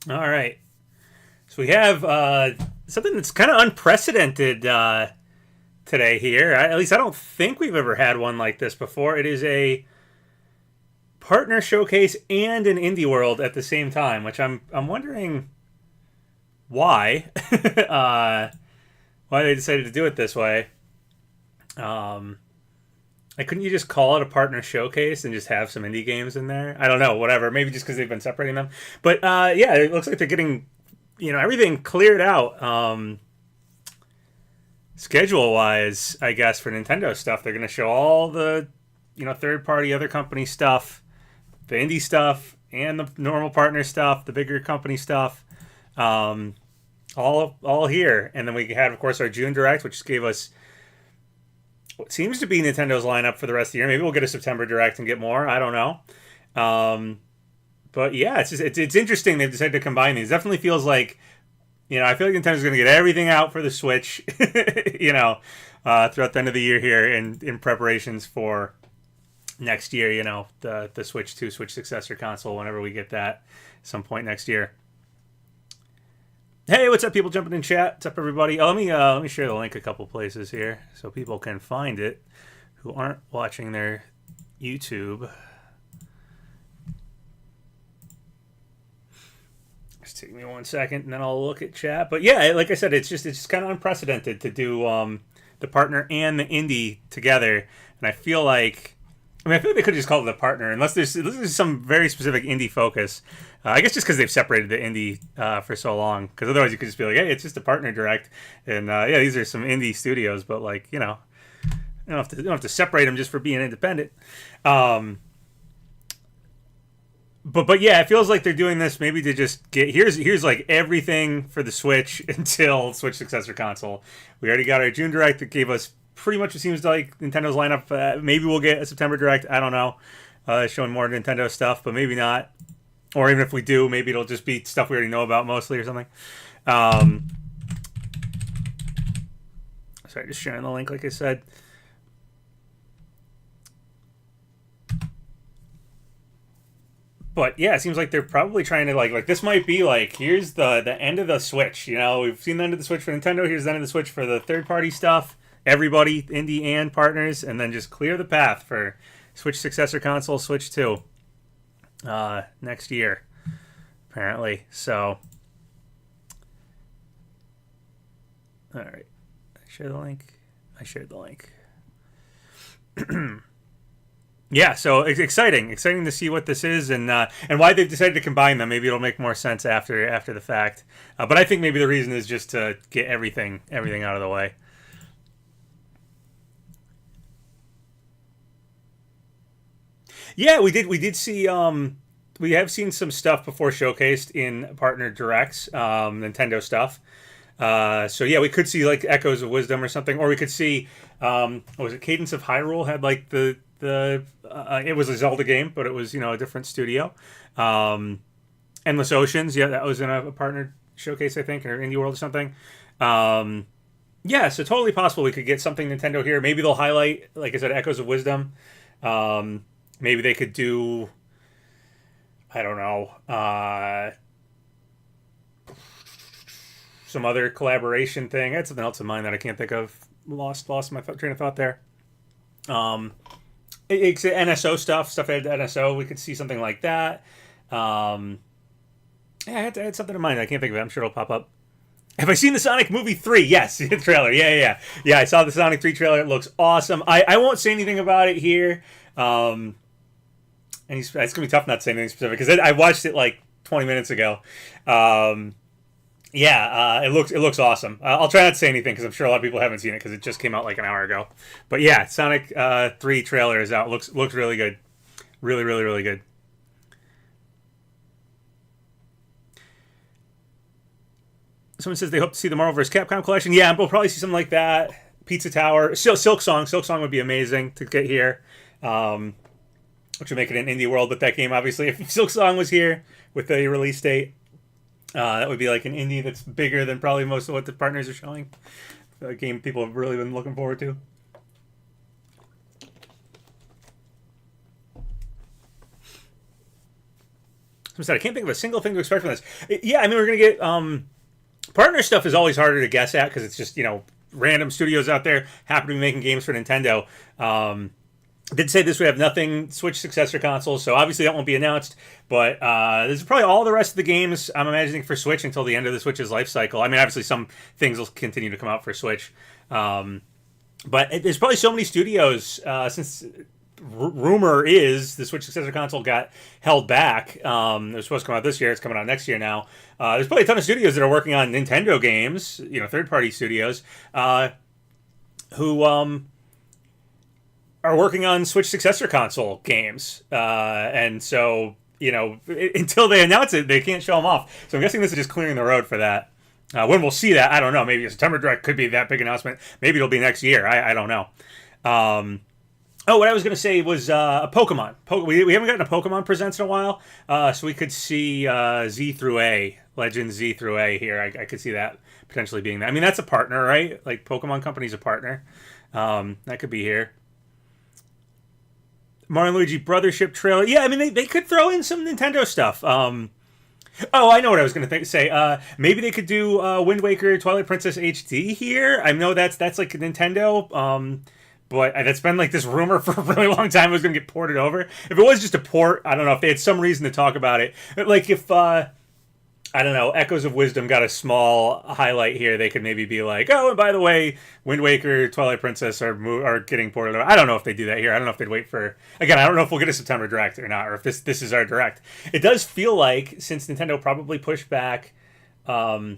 All right. So we have something that's kind of unprecedented today here. At least I don't think we've ever had one like this before. It is a partner showcase and an indie world at the same time, which I'm wondering why why they decided to do it this way. Um, like, couldn't you just call it a partner showcase and just have some indie games in there? I don't know, whatever. Maybe just because they've been separating them. But yeah, it looks like they're getting everything cleared out. Schedule wise, I guess for Nintendo stuff, they're going to show all the third party other company stuff, the indie stuff, and the normal partner stuff, the bigger company stuff, um, all here. And then we had, of course, our June Direct, which gave us what seems to be Nintendo's lineup for the rest of the year. Maybe we'll get a September Direct and get more. I don't know. But yeah, it's interesting they've decided to combine these. It definitely feels like I feel like Nintendo's going to get everything out for the Switch, throughout the end of the year here in preparations for next year. The Switch 2, Switch successor console, whenever we get that, some point next year. Hey, what's up, people jumping in chat? What's up, everybody? Oh, let me share the link a couple places here so people can find it who aren't watching their YouTube. Just take me 1 second, and then I'll look at chat. But yeah, like I said, it's just kind of unprecedented to do the partner and the indie together, and I feel like they could have just called it the partner, unless there's some very specific indie focus. I guess just because they've separated the indie for so long. Because otherwise, you could just be like, hey, it's just a partner direct, and yeah, these are some indie studios, but you don't have to separate them just for being independent. But yeah, it feels like they're doing this maybe to just get here's like everything for the Switch until Switch successor console. We already got our June Direct that gave us pretty much what seems like Nintendo's lineup. Maybe we'll get a September Direct. I don't know, showing more Nintendo stuff, but maybe not. Or even if we do, maybe it'll just be stuff we already know about mostly or something. Sorry, just sharing the link, like I said. But yeah, it seems like they're probably trying to like this might be like, here's the end of the Switch. We've seen the end of the Switch for Nintendo. Here's the end of the Switch for the third party stuff. Everybody, indie and partners, and then just clear the path for Switch successor console, Switch 2, next year, apparently. So, all right, share the link. I shared the link. Yeah, so it's exciting to see what this is and why they've decided to combine them. Maybe it'll make more sense after the fact. But I think maybe the reason is just to get everything out of the way. Yeah, we did see we have seen some stuff before showcased in partner directs, Nintendo stuff. So yeah, we could see like Echoes of Wisdom or something, or we could see what was it? Cadence of Hyrule had like the it was a Zelda game, but it was a different studio. Endless Oceans, yeah, that was in a partner showcase, I think, or Indie World or something. Yeah, so totally possible we could get something Nintendo here. Maybe they'll highlight, like I said, Echoes of Wisdom. Maybe they could do, I don't know, some other collaboration thing. I had something else in mind that I can't think of. Lost my train of thought there. It's NSO stuff at NSO. We could see something like that. Yeah, I had something in mind. I can't think of it. I'm sure it'll pop up. Have I seen the Sonic movie 3? Yes, the trailer. Yeah. I saw the Sonic 3 trailer. It looks awesome. I won't say anything about it here. And it's gonna be tough not to say anything specific because I watched it like 20 minutes ago. Yeah, it looks awesome. I'll try not to say anything because I'm sure a lot of people haven't seen it because it just came out like an hour ago. But yeah, Sonic 3 trailer is out. Looks really good. Really, really, really good. Someone says they hope to see the Marvel vs. Capcom collection. Yeah, we'll probably see something like that. Pizza Tower. Silk Song. Silk Song would be amazing to get here. Which would make it an indie world, but that game, obviously, if Silk Song was here with a release date, that would be like an indie that's bigger than probably most of what the partners are showing. A game people have really been looking forward to. I said I can't think of a single thing to expect from this. Yeah, I mean we're gonna get partner stuff is always harder to guess at because it's just random studios out there happen to be making games for Nintendo. Did say this would have nothing Switch successor console, so obviously that won't be announced. But this is probably all the rest of the games I'm imagining for Switch until the end of the Switch's life cycle. I mean, obviously some things will continue to come out for Switch, but there's probably so many studios since rumor is the Switch successor console got held back. It was supposed to come out this year. It's coming out next year now. There's probably a ton of studios that are working on Nintendo games, third-party studios, who are working on Switch successor console games. And so, until they announce it, they can't show them off. So I'm guessing this is just clearing the road for that. When we'll see that, I don't know. Maybe a September Direct could be that big announcement. Maybe it'll be next year. I don't know. What I was going to say was a Pokemon. We haven't gotten a Pokemon Presents in a while, so we could see Z through A, Legends Z through A here. I could see that potentially being that. I mean, that's a partner, right? Like, Pokemon Company's a partner. That could be here. Mario and Luigi Brothership trailer. Yeah, I mean, they could throw in some Nintendo stuff. I know what I was going to say. Maybe they could do Wind Waker Twilight Princess HD here. I know that's like Nintendo, but that's been like this rumor for a really long time it was going to get ported over. If it was just a port, I don't know if they had some reason to talk about it. Like if, I don't know, Echoes of Wisdom got a small highlight here, they could maybe be like, oh, and by the way, Wind Waker, Twilight Princess are getting ported over. I don't know if they do that here. I don't know if they'd wait for... Again, I don't know if we'll get a September Direct or not, or if this is our Direct. It does feel like, since Nintendo probably pushed back the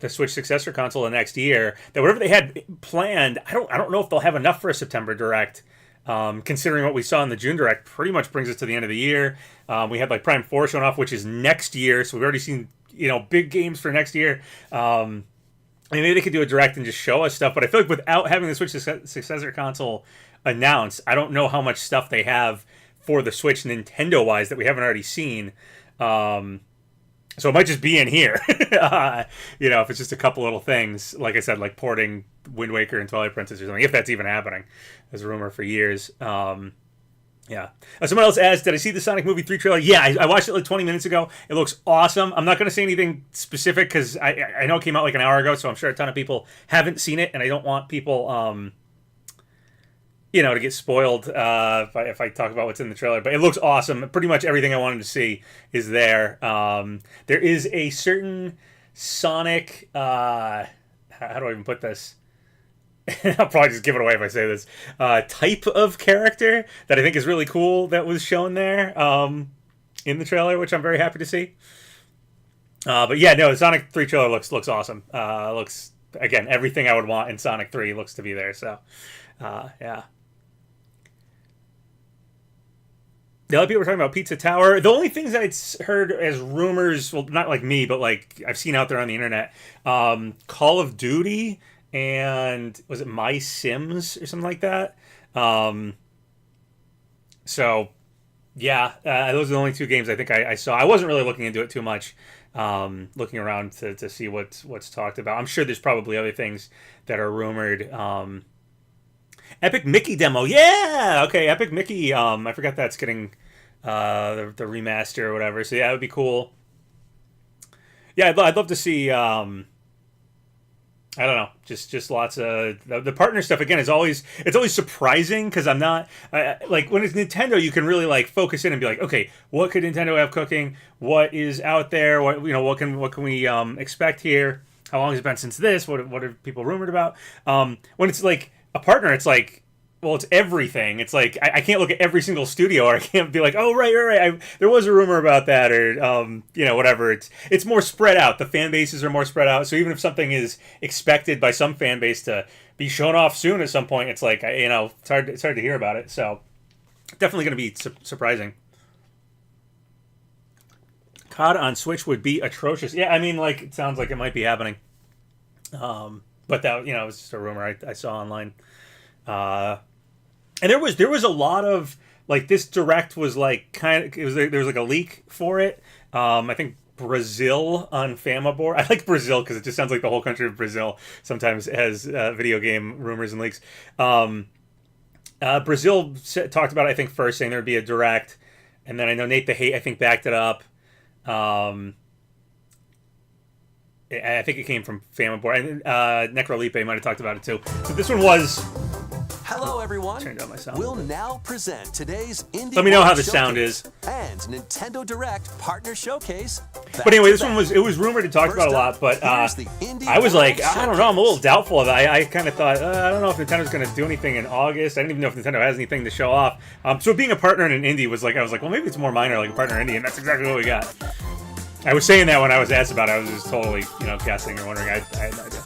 Switch successor console the next year, that whatever they had planned, I don't know if they'll have enough for a September Direct. Considering what we saw in the June Direct, pretty much brings us to the end of the year. We had like Prime 4 showing off, which is next year, so we've already seen big games for next year. Maybe they could do a Direct and just show us stuff, but I feel like without having the Switch successor console announced, I don't know how much stuff they have for the Switch Nintendo-wise that we haven't already seen. So it might just be in here, if it's just a couple little things, like I said, like porting Wind Waker and Twilight Princess or something, if that's even happening. There's a rumor for years. Someone else asked, did I see the Sonic Movie 3 trailer? Yeah, I watched it like 20 minutes ago. It looks awesome. I'm not going to say anything specific because I know it came out like an hour ago, so I'm sure a ton of people haven't seen it, and I don't want people... to get spoiled if I talk about what's in the trailer. But it looks awesome. Pretty much everything I wanted to see is there. There is a certain Sonic... how do I even put this? I'll probably just give it away if I say this. Type of character that I think is really cool that was shown there in the trailer, which I'm very happy to see. But yeah, no, the Sonic 3 trailer looks awesome. Looks, again, everything I would want in Sonic 3 looks to be there. So, yeah. The other people were talking about Pizza Tower. The only things I'd heard as rumors, well, not like me, but like I've seen out there on the internet, Call of Duty and was it My Sims or something like that? So, yeah, those are the only two games I think I saw. I wasn't really looking into it too much, looking around to see what's talked about. I'm sure there's probably other things that are rumored. Epic Mickey demo. Yeah! Okay, Epic Mickey. I forgot that's getting the remaster or whatever. So yeah, it would be cool. Yeah, I'd love to see... I don't know, just lots of... The partner stuff, again, it's always surprising because I'm not... like, when it's Nintendo, you can really, like, focus in and be like, okay, what could Nintendo have cooking? What is out there? What can we expect here? How long has it been since this? What are people rumored about? When it's, like... a partner, it's like, well, it's everything. It's like I can't look at every single studio, or I can't be like, oh, right. There was a rumor about that, or whatever. It's more spread out. The fan bases are more spread out. So even if something is expected by some fan base to be shown off soon at some point, it's like it's hard to hear about it. So definitely going to be surprising. COD on Switch would be atrocious. Yeah, I mean, like, it sounds like it might be happening. But that, it was just a rumor I saw online. And there was a lot of, like, this Direct was like there was like a leak for it. I think Brazil on Famaboard. I like Brazil because it just sounds like the whole country of Brazil sometimes has video game rumors and leaks. Brazil talked about it, I think, first, saying there'd be a Direct. And then I know Nate the Hate, I think, backed it up. I think it came from Famaboard. And Necrolipe might have talked about it too. But this one was... Hello, everyone. Turn down my sound. We'll now present today's Indie Let me know how the Showcase sound is. And Nintendo Direct Partner Showcase. But anyway, this one was rumored and talked about a lot, but I was like, I don't know, I'm a little doubtful of it. I kind of thought, I don't know if Nintendo's going to do anything in August. I didn't even know if Nintendo has anything to show off. So being a partner in an indie was like, I was like, well, maybe it's more minor, like a partner indie, and that's exactly what we got. I was saying that when I was asked about it. I was just totally, guessing or wondering. I had no idea.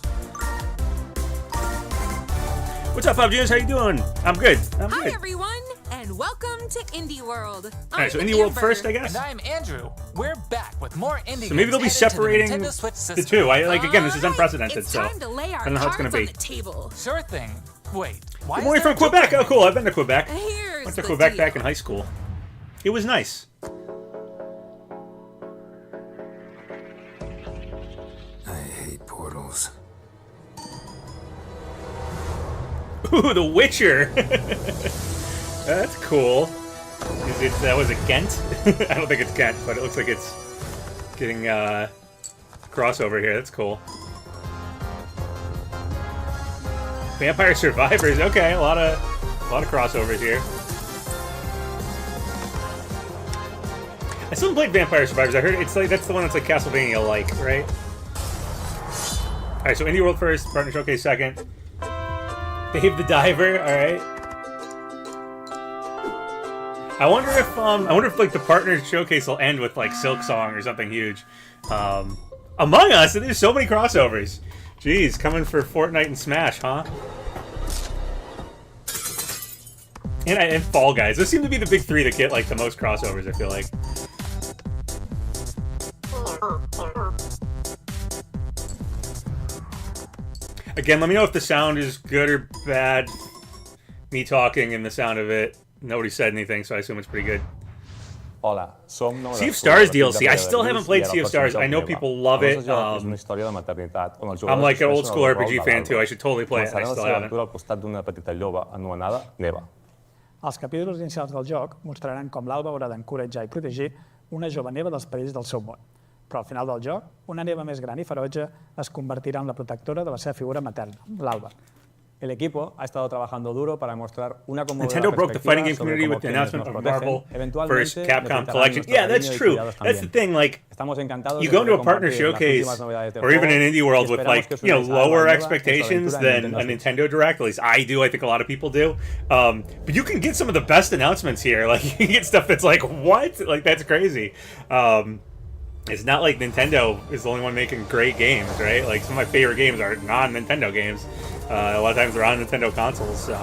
What's up, PapaGenos? How you doing? I'm good. Hi, everyone, and welcome to Indie World. All right, so Indie World first, I guess. And I'm Andrew. We're back with more indie. So maybe they'll be separating the two. Again, this is unprecedented, it's so time to lay our I don't know how it's going to be. cards on the table. Sure thing. Wait, why? I'm only from Quebec. Oh, cool. I've been to Quebec. Here's Went to the Quebec deal. back in high school. It was nice. I hate portals. Ooh, The Witcher. That's cool. Is it? Was it Ghent? I don't think it's Ghent, but it looks like it's getting crossover here. That's cool. Vampire Survivors. Okay, a lot of crossovers here. I still haven't played Vampire Survivors. I heard it's like that's the one that's like Castlevania-like, right? All right, so Indie World first, Partner Showcase second. Dave the Diver. All right. I wonder if like the Partner Showcase will end with like Silk Song or something huge. Among Us. There's so many crossovers. Jeez, coming for Fortnite and Smash, huh? And Fall Guys. Those seem to be the big three that get like the most crossovers, I feel like. Again, let me know if the sound is good or bad. Me talking and the sound of it. Nobody said anything, so I assume it's pretty good. Hola, som Sea of Stars DLC. I still haven't played Sea of Stars. I know people love it. I'm like an old school RPG fan too. I should totally play it. I still haven't. Els capítols inicials del joc mostraran com l'Alba haurà d'encoratjar i protegir una jove neva dels perills del seu món. Però al final del joc, una neva més gran i ferotge es convertirà en la protectora de la seva figura materna, l'Alba. El equipo ha estado trabajando duro para mostrar una Nintendo broke the fighting game community with the announcement of Marvel first Capcom collection. Yeah, that's true. That's the thing. Like, you go into a partner showcase or even an indie world with like lower expectations than a Nintendo Direct. At least I do. I think a lot of people do. But you can get some of the best announcements here. Like, you can get stuff that's like, what? Like, that's crazy. It's not like Nintendo is the only one making great games, right? Like, some of my favorite games are non-Nintendo games. A lot of times they're on Nintendo consoles, so.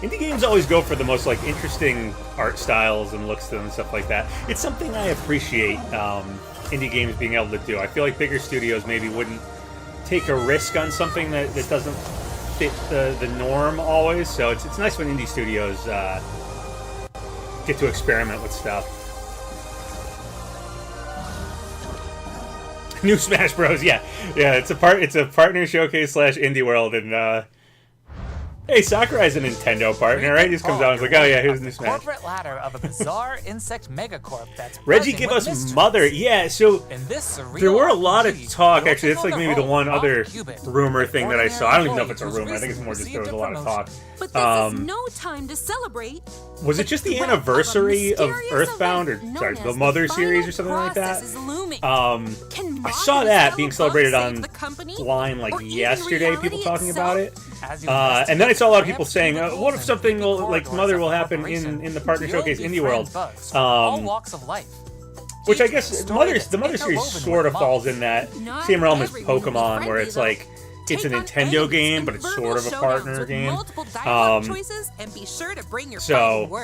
Indie games always go for the most like interesting art styles and looks to them and stuff like that. It's something I appreciate indie games being able to do. I feel like bigger studios maybe wouldn't take a risk on something that doesn't fit the norm always, so it's nice when indie studios get to experiment with stuff. New Smash Bros. Yeah, it's a partner showcase / indie world, and hey, Sakurai's a Nintendo partner, right? He just comes out and is like, oh yeah, here's New Smash. Corporate ladder of a bizarre insect megacorp that's Reggie, give us Mother. Yeah, so there were a lot of talk. Actually, that's like maybe the one other rumor thing that I saw. I don't even know if it's a rumor. I think it's more just there was a lot of talk. But this is no time to celebrate. Was it just the anniversary of Earthbound, or sorry, the Mother series or something like that? I saw that being celebrated online like yesterday. People talking about it, and then I saw a lot of people saying, "What if something like Mother will happen in the Partner Showcase Indie World?" Which I guess the Mother series sort of falls in that same realm as Pokemon, where it's like it's a Nintendo game, but it's sort of a partner game. So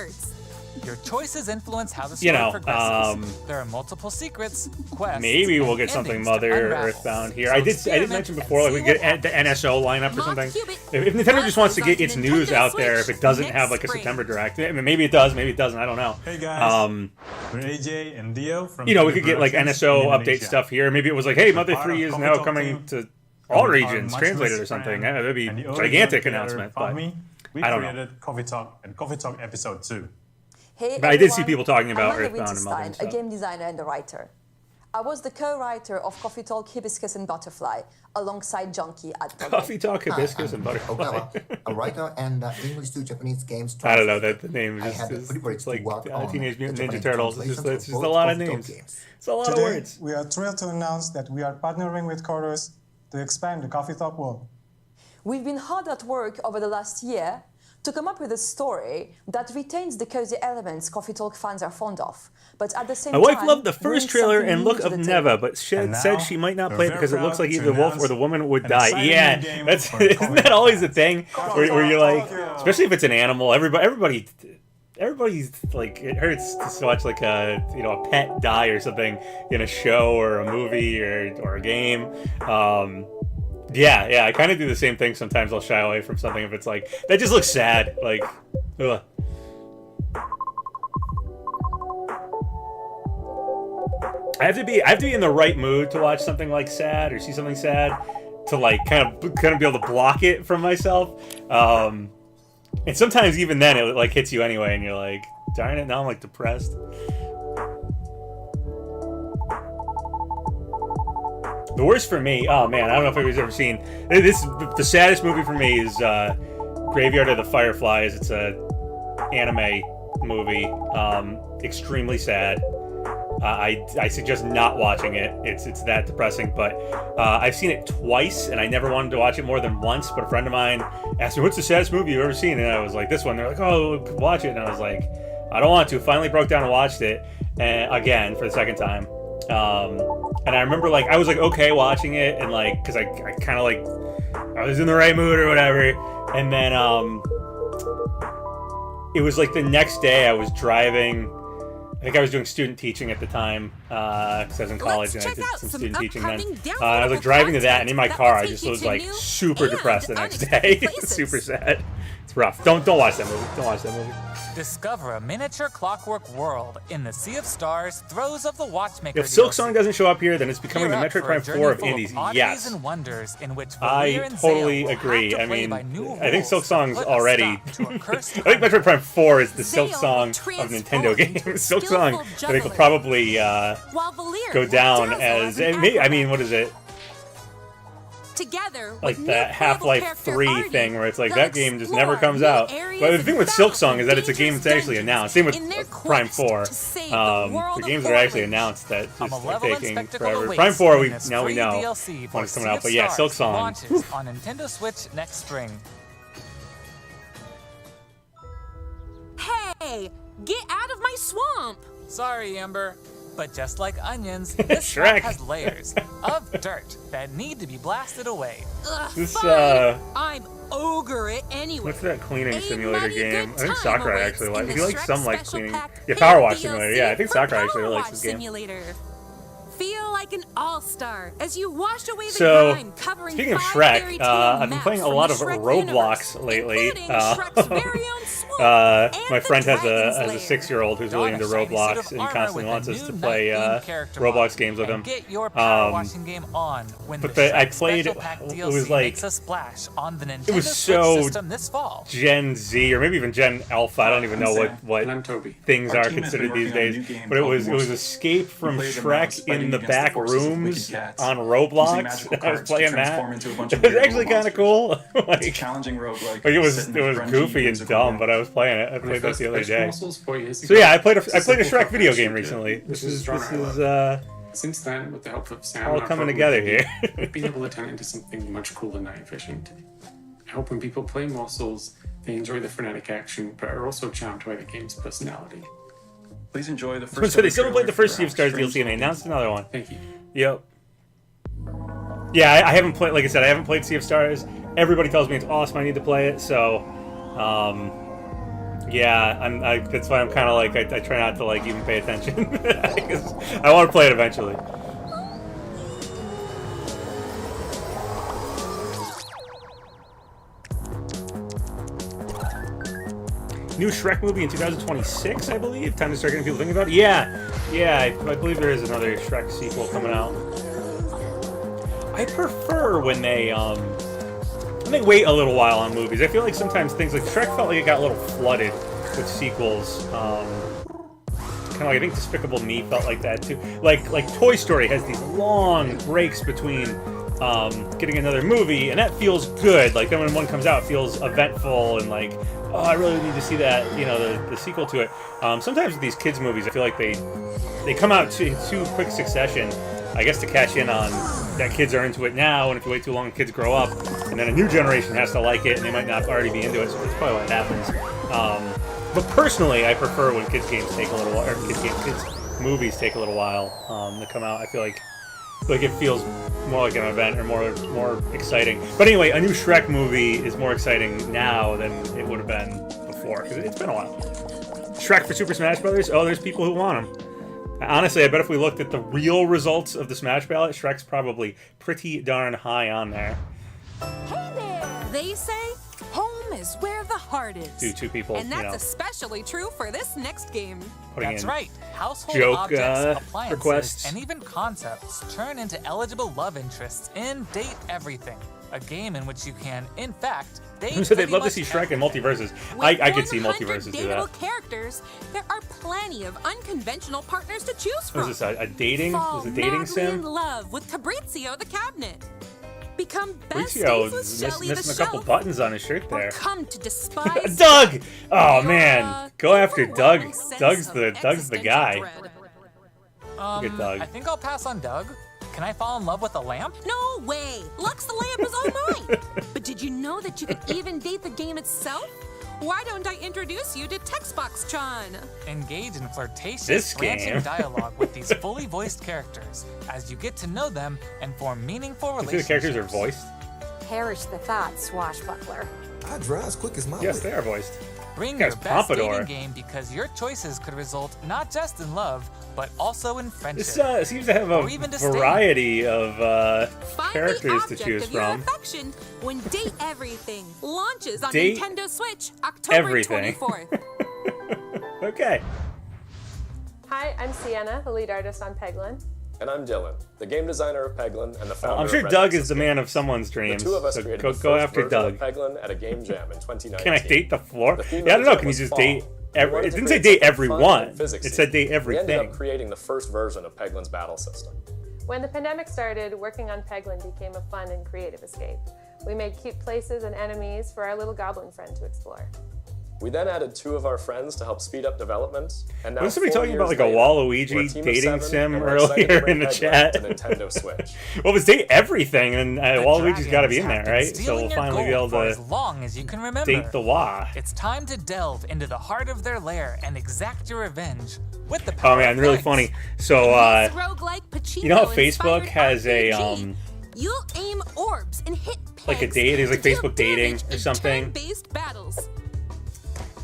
Your choices influence how the story You know, progresses. There are multiple secrets, quests, maybe we'll and get something endings to Mother unravel. Earthbound here. So I did experiment mention and before, like we see get what the happens. NSO lineup or Mock something. Cubit If Nintendo just wants to Plus get its on news Nintendo out there, if Switch it doesn't next have like a spring. September Direct, I mean, maybe it does, maybe it doesn't. I don't know. Hey guys, we're AJ and Dio from You know, we could get like Productions NSO in update Indonesia. stuff here. Maybe it was like, hey, Mother Part 3 of is Coffee now Talk coming team. to all Our regions, much translated or missed something. friend That'd be and the a only gigantic creator, announcement. But Fahmi. We I don't know. created Coffee Talk and Coffee Talk episode 2. Hey But I did see everyone, people talking about I'm Amanda Earthbound and Mother and Winterstein, a stuff. game designer and a writer. I was the co-writer of Coffee Talk, Hibiscus and Butterfly, alongside Junkie at Project. Coffee Talk, Hibiscus, and Hi, Butterfly. Okawa, a writer and English to Japanese games. I don't know, translator. that the name I is, had the is privilege it's to like work on Teenage Mutant the Ninja Japanese Turtles. It's just, translations it's of just a both lot of Coffee Talk names. games. It's a lot of Today, words. we are thrilled to announce that we are partnering with Chorus to expand the Coffee Talk world. We've been hard at work over the last year to come up with a story that retains the cozy elements Coffee Talk fans are fond of, but at the same My time, wife loved the first brings trailer something and new look to of the Neva, table. but she And said now, she might not we're play it very because it looks proud like to either the wolf or the announce woman would an die. exciting Yeah, new game that's for isn't Coffee that always the fans. thing where you're like, especially if it's an animal, everybody's like, it hurts to watch like a pet die or something in a show or a movie or a game. Yeah, I kind of do the same thing. Sometimes I'll shy away from something if it's like that just looks sad. Like, ugh. I have to be in the right mood to watch something like sad or see something sad to like kind of be able to block it from myself. And sometimes even then it like hits you anyway, and you're like, darn it, now I'm like depressed. The worst for me, oh man, I don't know if anybody's ever seen this. The saddest movie for me is Graveyard of the Fireflies. It's a anime movie, extremely sad. I suggest not watching it. It's that depressing. But I've seen it twice, and I never wanted to watch it more than once. But a friend of mine asked me, "What's the saddest movie you've ever seen?" And I was like, "This one." They're like, "Oh, watch it." And I was like, "I don't want to." Finally broke down and watched it again for the second time. And I remember like I was like okay watching it, and like because I kind of like I was in the right mood or whatever. And then it was like the next day I was driving. I think I was doing student teaching at the time because I was in college and I did some student teaching then. I was like driving to that, and in my car I just was like super depressed the next day. Super sad. It's rough. Don't watch that movie. Don't watch that movie. Discover a miniature clockwork world in the Sea of Stars, Throes of the Watchmaker. If Silksong doesn't show up here, then it's becoming Gear the up Metroid for a Prime journey 4 of full indies. oddities Yes. and wonders in which I Valir and totally Zale will agree. have to I play mean, by new I think rules to Silksong's put a already. stop to a cursed I think Metroid Prime 4 is the Zale Silksong of transformed Nintendo games. into a Silksong, skillful I think, will juggler, probably while Valir go will down dazzle as. an I mean, acrobat. what is it? Together Like with that new Half-Life playable 3 character thing where it's like Artie, that game just they'll never explore comes new out. areas But the and thing with battle Silksong is that it's a game that's actually dangerous announced. Same with in their Prime quest 4. to save the world The of games that are actually foliage. announced that A just are malevolent taking spectacle forever. awaits Prime 4 in this now we free know DLC for when it's coming Sea out. of But yeah, Stars Silksong. launches on Nintendo Switch next spring. Hey, get out of my swamp! Sorry, Amber, but just like onions, this Shrek. swamp has layers of dirt that need to be blasted away. Ugh, This, fine. I'm ogre it anyway. What's that cleaning A simulator mighty game? good I think time Sakurai awaits actually in likes. the He likes Shrek some like Special cleaning. Pack Yeah, Paid Power Wash DLC Simulator. Yeah, I think for Sakurai actually Power likes Wash this game. Simulator. Feel like an all-star as you wash away the So, grime covering speaking of 5 Shrek, fairy tale I've been maps playing a from lot the of Shrek Roblox universe, lately. including Shrek's very own swamp My and friend the has Dragon's a Lair. 6-year-old who's Don really a into shiny suit Roblox, of and he armor constantly with wants a us to new play night-themed character Roblox mod. games with And him. Get your power washing game on when but the I Shrek played- Special Pack it DLC was like- makes a splash on the Nintendo was Switch so system this fall. Gen Z or maybe even Gen Alpha. I don't even know what And I'm Toby. things Our are team has been considered these working on a days. new game But it called was Morsel. Escape from You play as a mouse Shrek fighting in the against the back forces of rooms wicked cats, on using Roblox. magical I was cards to playing transform that. into a bunch It of was weird actually little kind of cool. It's a like, challenging roguelike. it was set in a grungy goofy and musical dumb, world. but I was playing it. I When I played that first the other pitched day. Morsels 4 years So ago, yeah, I played a it's a Shrek simple video action game game, recently. which This is is genre I this is love. Since then, with the help of Sam, all our coming program together lead, here. we've been able to turn it into something much cooler and night efficient. I hope when people play Morsels, they enjoy the frenetic action, but are also charmed by the game's personality. Please enjoy the first. So they still haven't played the first Sea Sea of Stars DLC, and they announced another one. Thank you. Yep. Yeah, I haven't played. Like I said, I haven't played Sea of Stars. Everybody tells me it's awesome. I need to play it. So, Yeah, that's why I'm kind of like I try not to like even pay attention. 'Cause I want to play it eventually. New Shrek movie in 2026, I believe. Time to start getting people thinking about it. Yeah, I believe there is another Shrek sequel coming out. I prefer when they wait a little while on movies. I feel like sometimes things like Shrek felt like it got a little flooded with sequels. Kind of like I think Despicable Me felt like that too. Like Toy Story has these long breaks between getting another movie, and that feels good. Like then when one comes out, it feels eventful and like, oh, I really need to see that, the sequel to it. Sometimes with these kids movies, I feel like they come out in too quick succession, I guess, to cash in on that kids are into it now, and if you wait too long, kids grow up, and then a new generation has to like it, and they might not already be into it, so that's probably what happens. But personally, I prefer when kids games take a little while, or kids movies take a little while to come out. I feel like it feels more like an event or more exciting. But anyway, a new Shrek movie is more exciting now than it would have been before, because it's been a while. Shrek for Super Smash Brothers? Oh, there's people who want them. Honestly, I bet if we looked at the real results of the Smash ballot, Shrek's probably pretty darn high on there. Hey there! They say home is where the heart is. Two people, and that's especially true for this next game. That's right. Household joke, objects, appliances, requests. and even concepts turn into eligible love interests in Date Everything, a game in which you can, in fact, date. So they'd love to see Shrek in multiverses. I could see multiverses do that. Characters, there are plenty of unconventional partners to choose from. Was this a dating? Fall Was it a dating madly sim? in love with Fabrizio the cabinet. Become Fabrizio besties with Shelly the missing a couple shelf. buttons on his shirt there. Or come to despise Doug! Oh man, go after Doug. Doug's the guy. Look at Doug. I think I'll pass on Doug. Can I fall in love with a lamp? No way! Lux the lamp is all mine! But did you know that you could even date the game itself? Why don't I introduce you to Textbox-chan? Engage in flirtatious, This ranting game. dialogue with these fully voiced characters as you get to know them and form meaningful You see the relationships. characters are voiced? Perish the thought, swashbuckler. I draw as quick as my Yes, whip. they are voiced. Bring Guy's your best pompadour. dating game because your choices could result not just in love, but also in friendship. This seems to have a Or even disdain. variety of Find characters the to object choose of your from. affection when Date Everything launches on Date Nintendo Switch October Everything. 24th. Okay. Hi, I'm Sienna, the lead artist on Peglin. And I'm Dylan, the game designer of Peglin and the founder I'm sure of Doug Rednex's is the man of someone's dreams. The two of us So created go the go first after version Doug. of Peglin at a game jam in 2019. Can I date the floor? The theme Yeah, I of don't know. the Can you jam just was date? fall. We Every, wanted it to didn't say create date something fun everyone. and physicsy. It said date We ended everything. up creating the first version of Peglin's battle system. When the pandemic started, working on Peglin became a fun and creative escape. We made cute places and enemies for our little goblin friend to explore. We then added two of our friends to help speed up development. And now Wasn't somebody 4 talking about years like a later, we're Waluigi a team of dating 7, sim and we're excited to earlier bring in the Peglin chat? to Nintendo Switch. Well, it was date everything, and Waluigi's got to be in there, Dragons have been right? So stealing we'll your finally be gold able for to as long as you can remember. date the Wah. It's time to delve into the heart of their lair and exact your revenge with the Oh power man, of really friends. funny. So This roguelike you know how Pachinko-inspired Facebook has a RPG. You'll aim orbs and hit like a pegs date? There's like to deal Facebook dating damage or in something. turn-based battles.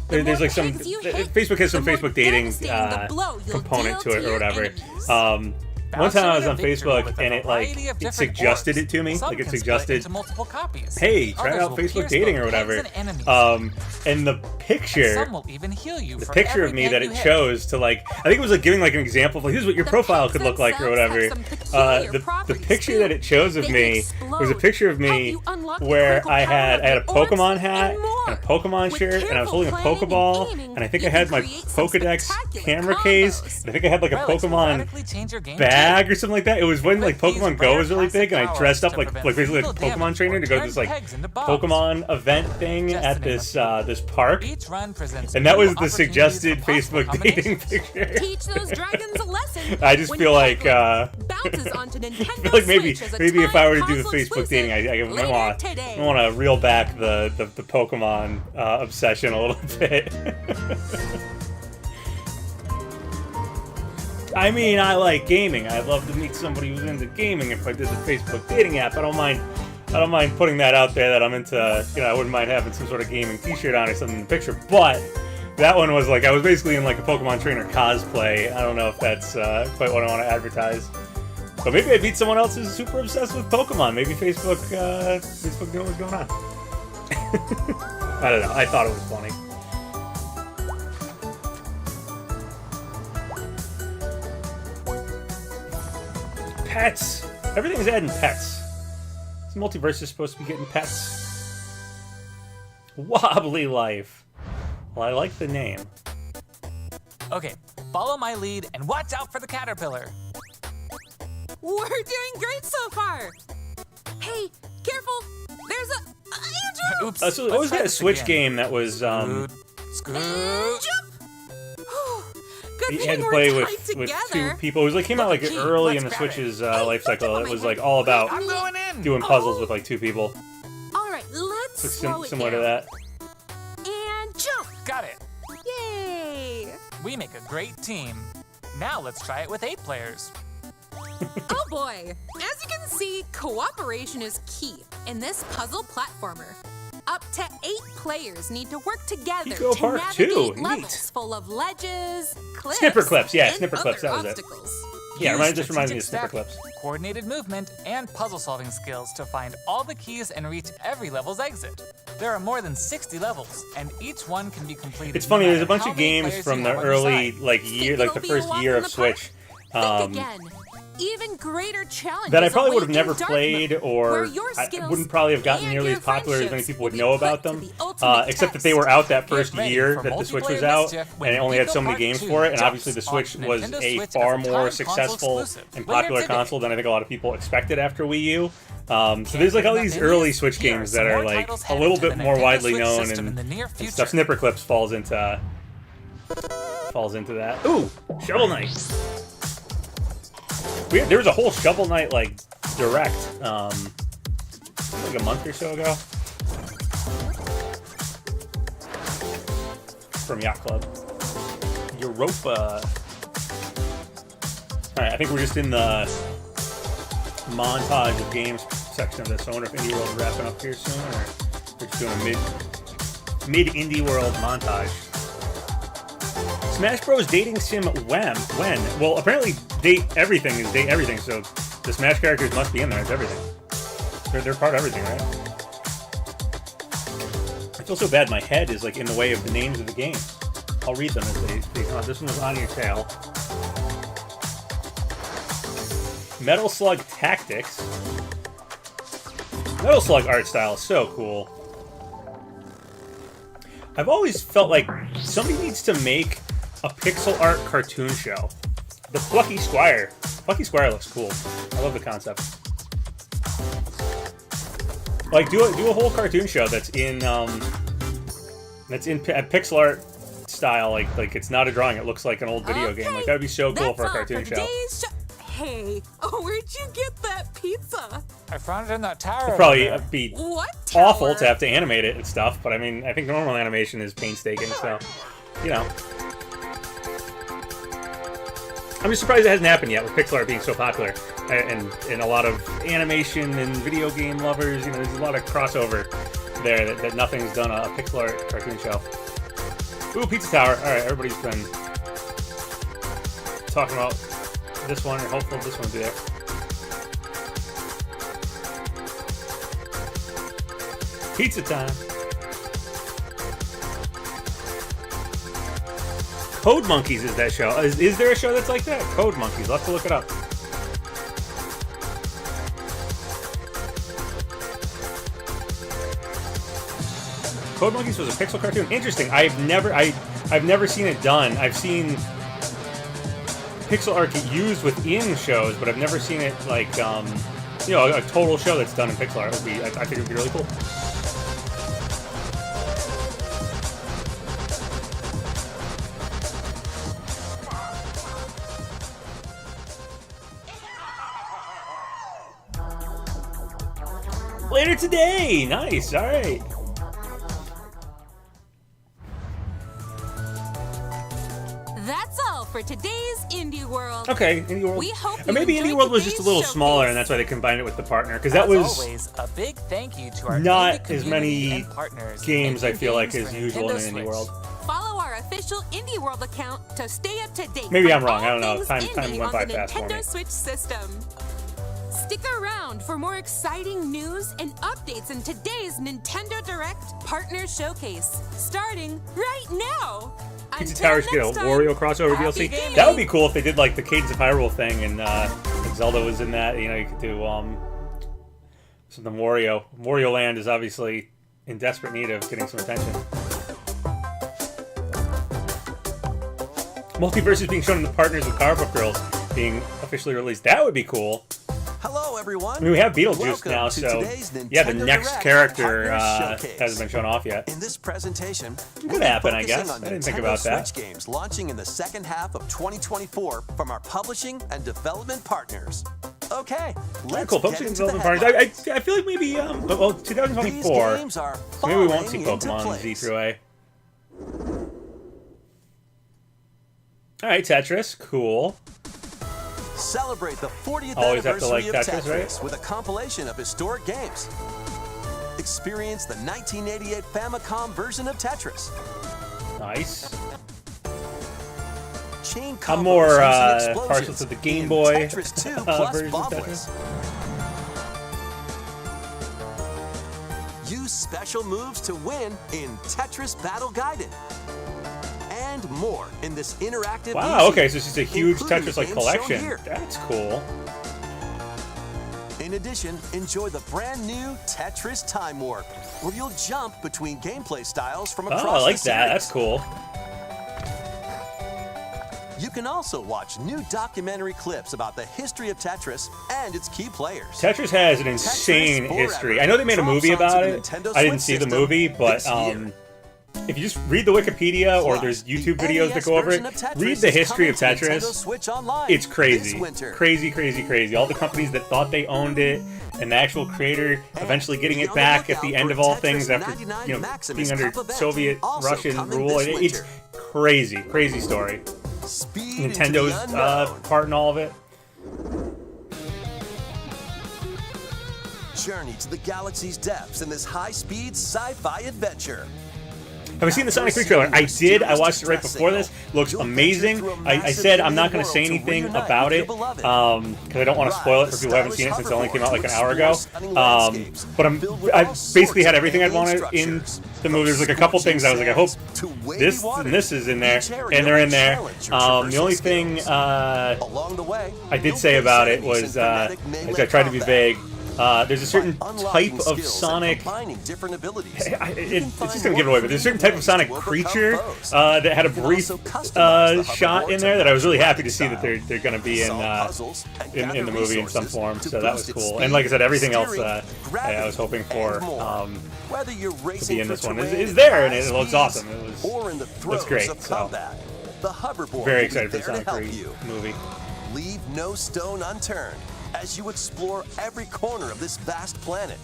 There's like some pegs you hit, Facebook has some the more Facebook dating devastating the blow you'll component to deal it to or your whatever. enemies. One time I was Bounce on to a victory Facebook with a and it like variety of it different suggested orbs. it to me. Some Like it can split suggested, into multiple copies. hey, try Others out will Facebook pierce dating both or whatever. pegs and enemies. And the picture. Some will even heal you The for picture every of me peg that you it hit. chose to like, I think it was like giving like an example of like, here's what your profile could look like or whatever. The picture that it chose of me was a picture of me where I had a Pokemon hat and a Pokemon shirt and I was holding a Pokeball and I think I had my Pokedex camera case and I think I had like a Relics will Pokemon radically change your game bag too. or something like that. It was when like But these Pokemon Go rare was really big and I classic dressed up powers like to prevent basically like a lethal Pokemon damage trainer or to go to turn this like pegs into bombs. Pokemon event thing Just at to name a this park. Each run presents And that new was the opportunities suggested for possible Facebook dating combinations. picture. Teach those dragons a lesson. I just when feel like bounces onto I Nintendo feel like maybe Switch as a if I were to do the time Facebook console dating, I exclusive might later want today. to reel back the Pokemon obsession a little bit. I mean, I like gaming. I'd love to meet somebody who's into gaming if I did the Facebook dating app. I don't mind putting that out there that I'm into, I wouldn't mind having some sort of gaming t-shirt on or something in the picture, but That one was like, I was basically in like a Pokemon trainer cosplay. I don't know if that's quite what I want to advertise. But maybe I beat someone else who's super obsessed with Pokemon. Maybe Facebook knew what was going on. I don't know. I thought it was funny. Pets. Everything's adding pets. This multiverse is supposed to be getting pets. Wobbly Life. Well, I like the name. Okay, follow my lead and watch out for the caterpillar. We're doing great so far. Hey, careful! There's a Andrew. Oops. So I always got a Switch game that was Jump. Good you thing had to we're play tied with together. 2 people. It was like came out like early Let's in the grab it. Switch's life cycle. It was like all about I'm going in. doing puzzles with like 2 people. All right, let's slow it Similar to down. that. And jump. Got it. Yay! We make a great team. Now let's try it with 8 players. Oh boy! As you can see, cooperation is key in this puzzle platformer. Up to 8 players need to work together Pico to Park navigate 2, levels neat. full of ledges, cliffs, Snipper clips, yeah, and snipper clips, other that was it. obstacles. Yeah, Use just reminds me of strategic Snipper stacking, clips. coordinated movement, and puzzle-solving skills to find all the keys and reach every level's exit. There are more than 60 levels, and each one can be completed. It's funny. no There's a matter bunch how of many games players from you the have on your early side. like year, like the it'll be a first walk year in of the park? Switch. Think again. Even greater challenges That I probably would have await in never dark played, mode, or where your I skills wouldn't probably have gotten and nearly your as popular as many friendships people will would be know put about to them. the ultimate Except that test. they were out that first ready year for that the Switch multiplayer was out, mischief and when it only had Pico so many Park games 2 for it. And jumps obviously, the on Switch was Nintendo a Switch far as a more time successful console exclusive. and Later popular today. console than I think a lot of people expected after Wii U. So there's like all these early Switch Here are games some that are more like titles a headed little to bit the more Nintendo widely Switch known system in and the near stuff. future. Snipper Clips falls into that. Ooh, Shovel Knight. There was a whole Shovel Knight like direct like a month or so ago from Yacht Club. Europa. Alright, I think we're just in the montage of games section of this. So I wonder if Indie World is wrapping up here soon, or we're just doing a mid Indie World montage. Smash Bros. Dating sim when? Well, apparently date everything is date everything, so the Smash characters must be in there. It's everything. They're part of everything, right? I feel so bad. My head is like in the way of the names of the games. I'll read them as they come out. This one was On Your Tail. Metal Slug Tactics. Metal Slug art style is so cool. I've always felt like somebody needs to make a pixel art cartoon show. The Plucky Squire. Plucky Squire looks cool. I love the concept. Like do a whole cartoon show that's in pixel art style. Like it's not a drawing. It looks like an old video game. Like that would be so cool for a cartoon show. Hey, where'd you get that pizza? I found it in that tower. It'd probably be What awful tower? to have to animate it and stuff, but I mean, I think normal animation is painstaking, so, you know. I'm just surprised it hasn't happened yet with pixel art being so popular, and a lot of animation and video game lovers, you know, there's a lot of crossover there that nothing's done a pixel art cartoon show. Ooh, Pizza Tower. Alright, everybody's been talking about this one, or hopefully this one will be there. Pizza time. Code Monkeys is that show. Is there a show that's like that? Code Monkeys. I'll have to look it up. Code Monkeys was a pixel cartoon. Interesting. I've never seen it done. I've seen pixel art get used within shows, but I've never seen it like you know, a total show that's done in pixel art would be. I think it would be really cool. Later today. Nice. All right. That's all for today's Indie World. Okay, Indie World. We hope Or maybe you Indie enjoyed World was just a little today's smaller, and that's why they combined it with the partner. Because that As was always, a big thank you to our not indie as community many and partners games, I making feel like, games as for usual in Nintendo Indie Switch. World. Follow our our official Indie World account to stay up to date. Maybe on I'm wrong. all I don't know. things Time indie went on by the fast for me. Nintendo Switch system. Stick around for more exciting news and updates in today's Nintendo Direct Partner Showcase, starting right now. Pizza Until Tower should get a next time, Wario crossover happy DLC. gaming. That would be cool if they did like the Cadence of Hyrule thing and Zelda was in that. You know, you could do something Wario. Wario Land is obviously in desperate need of getting some attention. Multiverse is being shown in the Partners with Power Book Girls being officially released. That would be cool. Hello, everyone. I mean, we have Beetlejuice Welcome now, to so today's yeah, the Nintendo next Direct character Partner Showcase. hasn't been shown off yet. In this presentation, Could happen, I guess. I didn't think about that. Switch games launching in the second half of 2024 from our publishing and development partners. Okay, let's Cool. get Publishing into the development partners. I feel like maybe well, 2024. These games are So maybe we won't see falling into Pokemon Z place. through A. All right, Tetris, cool. Celebrate the 40th Always have to anniversary like of Tetris, right? Tetris with a compilation of historic games. Experience the 1988 Famicom version of Tetris. Nice. Chain I'm combos more using partial explosions to the Game in Boy Tetris 2 plus version of Bombless. Use special moves to win in Tetris Battle Gaiden. And more in this interactive Wow. museum, Okay, so it's just a huge including Tetris like games shown collection. here. That's cool. In addition, enjoy the brand new Tetris Time Warp, where you'll jump between gameplay styles from across Oh, I like the that. series. That's cool. You can also watch new documentary clips about the history of Tetris and its key players. Tetris has an insane Tetris Forever history. I know they made a drops movie onto about the it. Nintendo I didn't Switch see the system movie, but this year. if you just read the Wikipedia or there's YouTube videos that go over it, version of Tetris read the is history of coming to Nintendo Tetris. Switch Online It's this crazy. winter. Crazy, crazy, crazy. All the companies that thought they owned it and the actual creator eventually getting it back at the end of all things after being under Soviet Russian rule. It's crazy, crazy story. Speed into the Nintendo's unknown. part in all of it. Journey to the galaxy's depths in this high-speed sci-fi adventure. Have I seen the Sonic 3 trailer? I did. I watched it right before this. Looks amazing. I said I'm not going to say anything about it because I don't want to spoil it for people who haven't seen it since it only came out like an hour ago. But I basically had everything I'd wanted in the movie. There's like a couple things I was like, I hope this and this is in there, and they're in there. The only thing I did say about it was, I tried to be vague. There's a certain type of Sonic. It's just gonna give it away, but there's a certain type of Sonic creature that had a brief shot in there that I was really happy to see that they're gonna be in the movie in some form. So that was cool. And like I said, everything else I was hoping for to be in this one is there, and it looks awesome. It looks great. So very excited for the Sonic 3 movie. Leave no stone unturned as you explore every corner of this vast planet.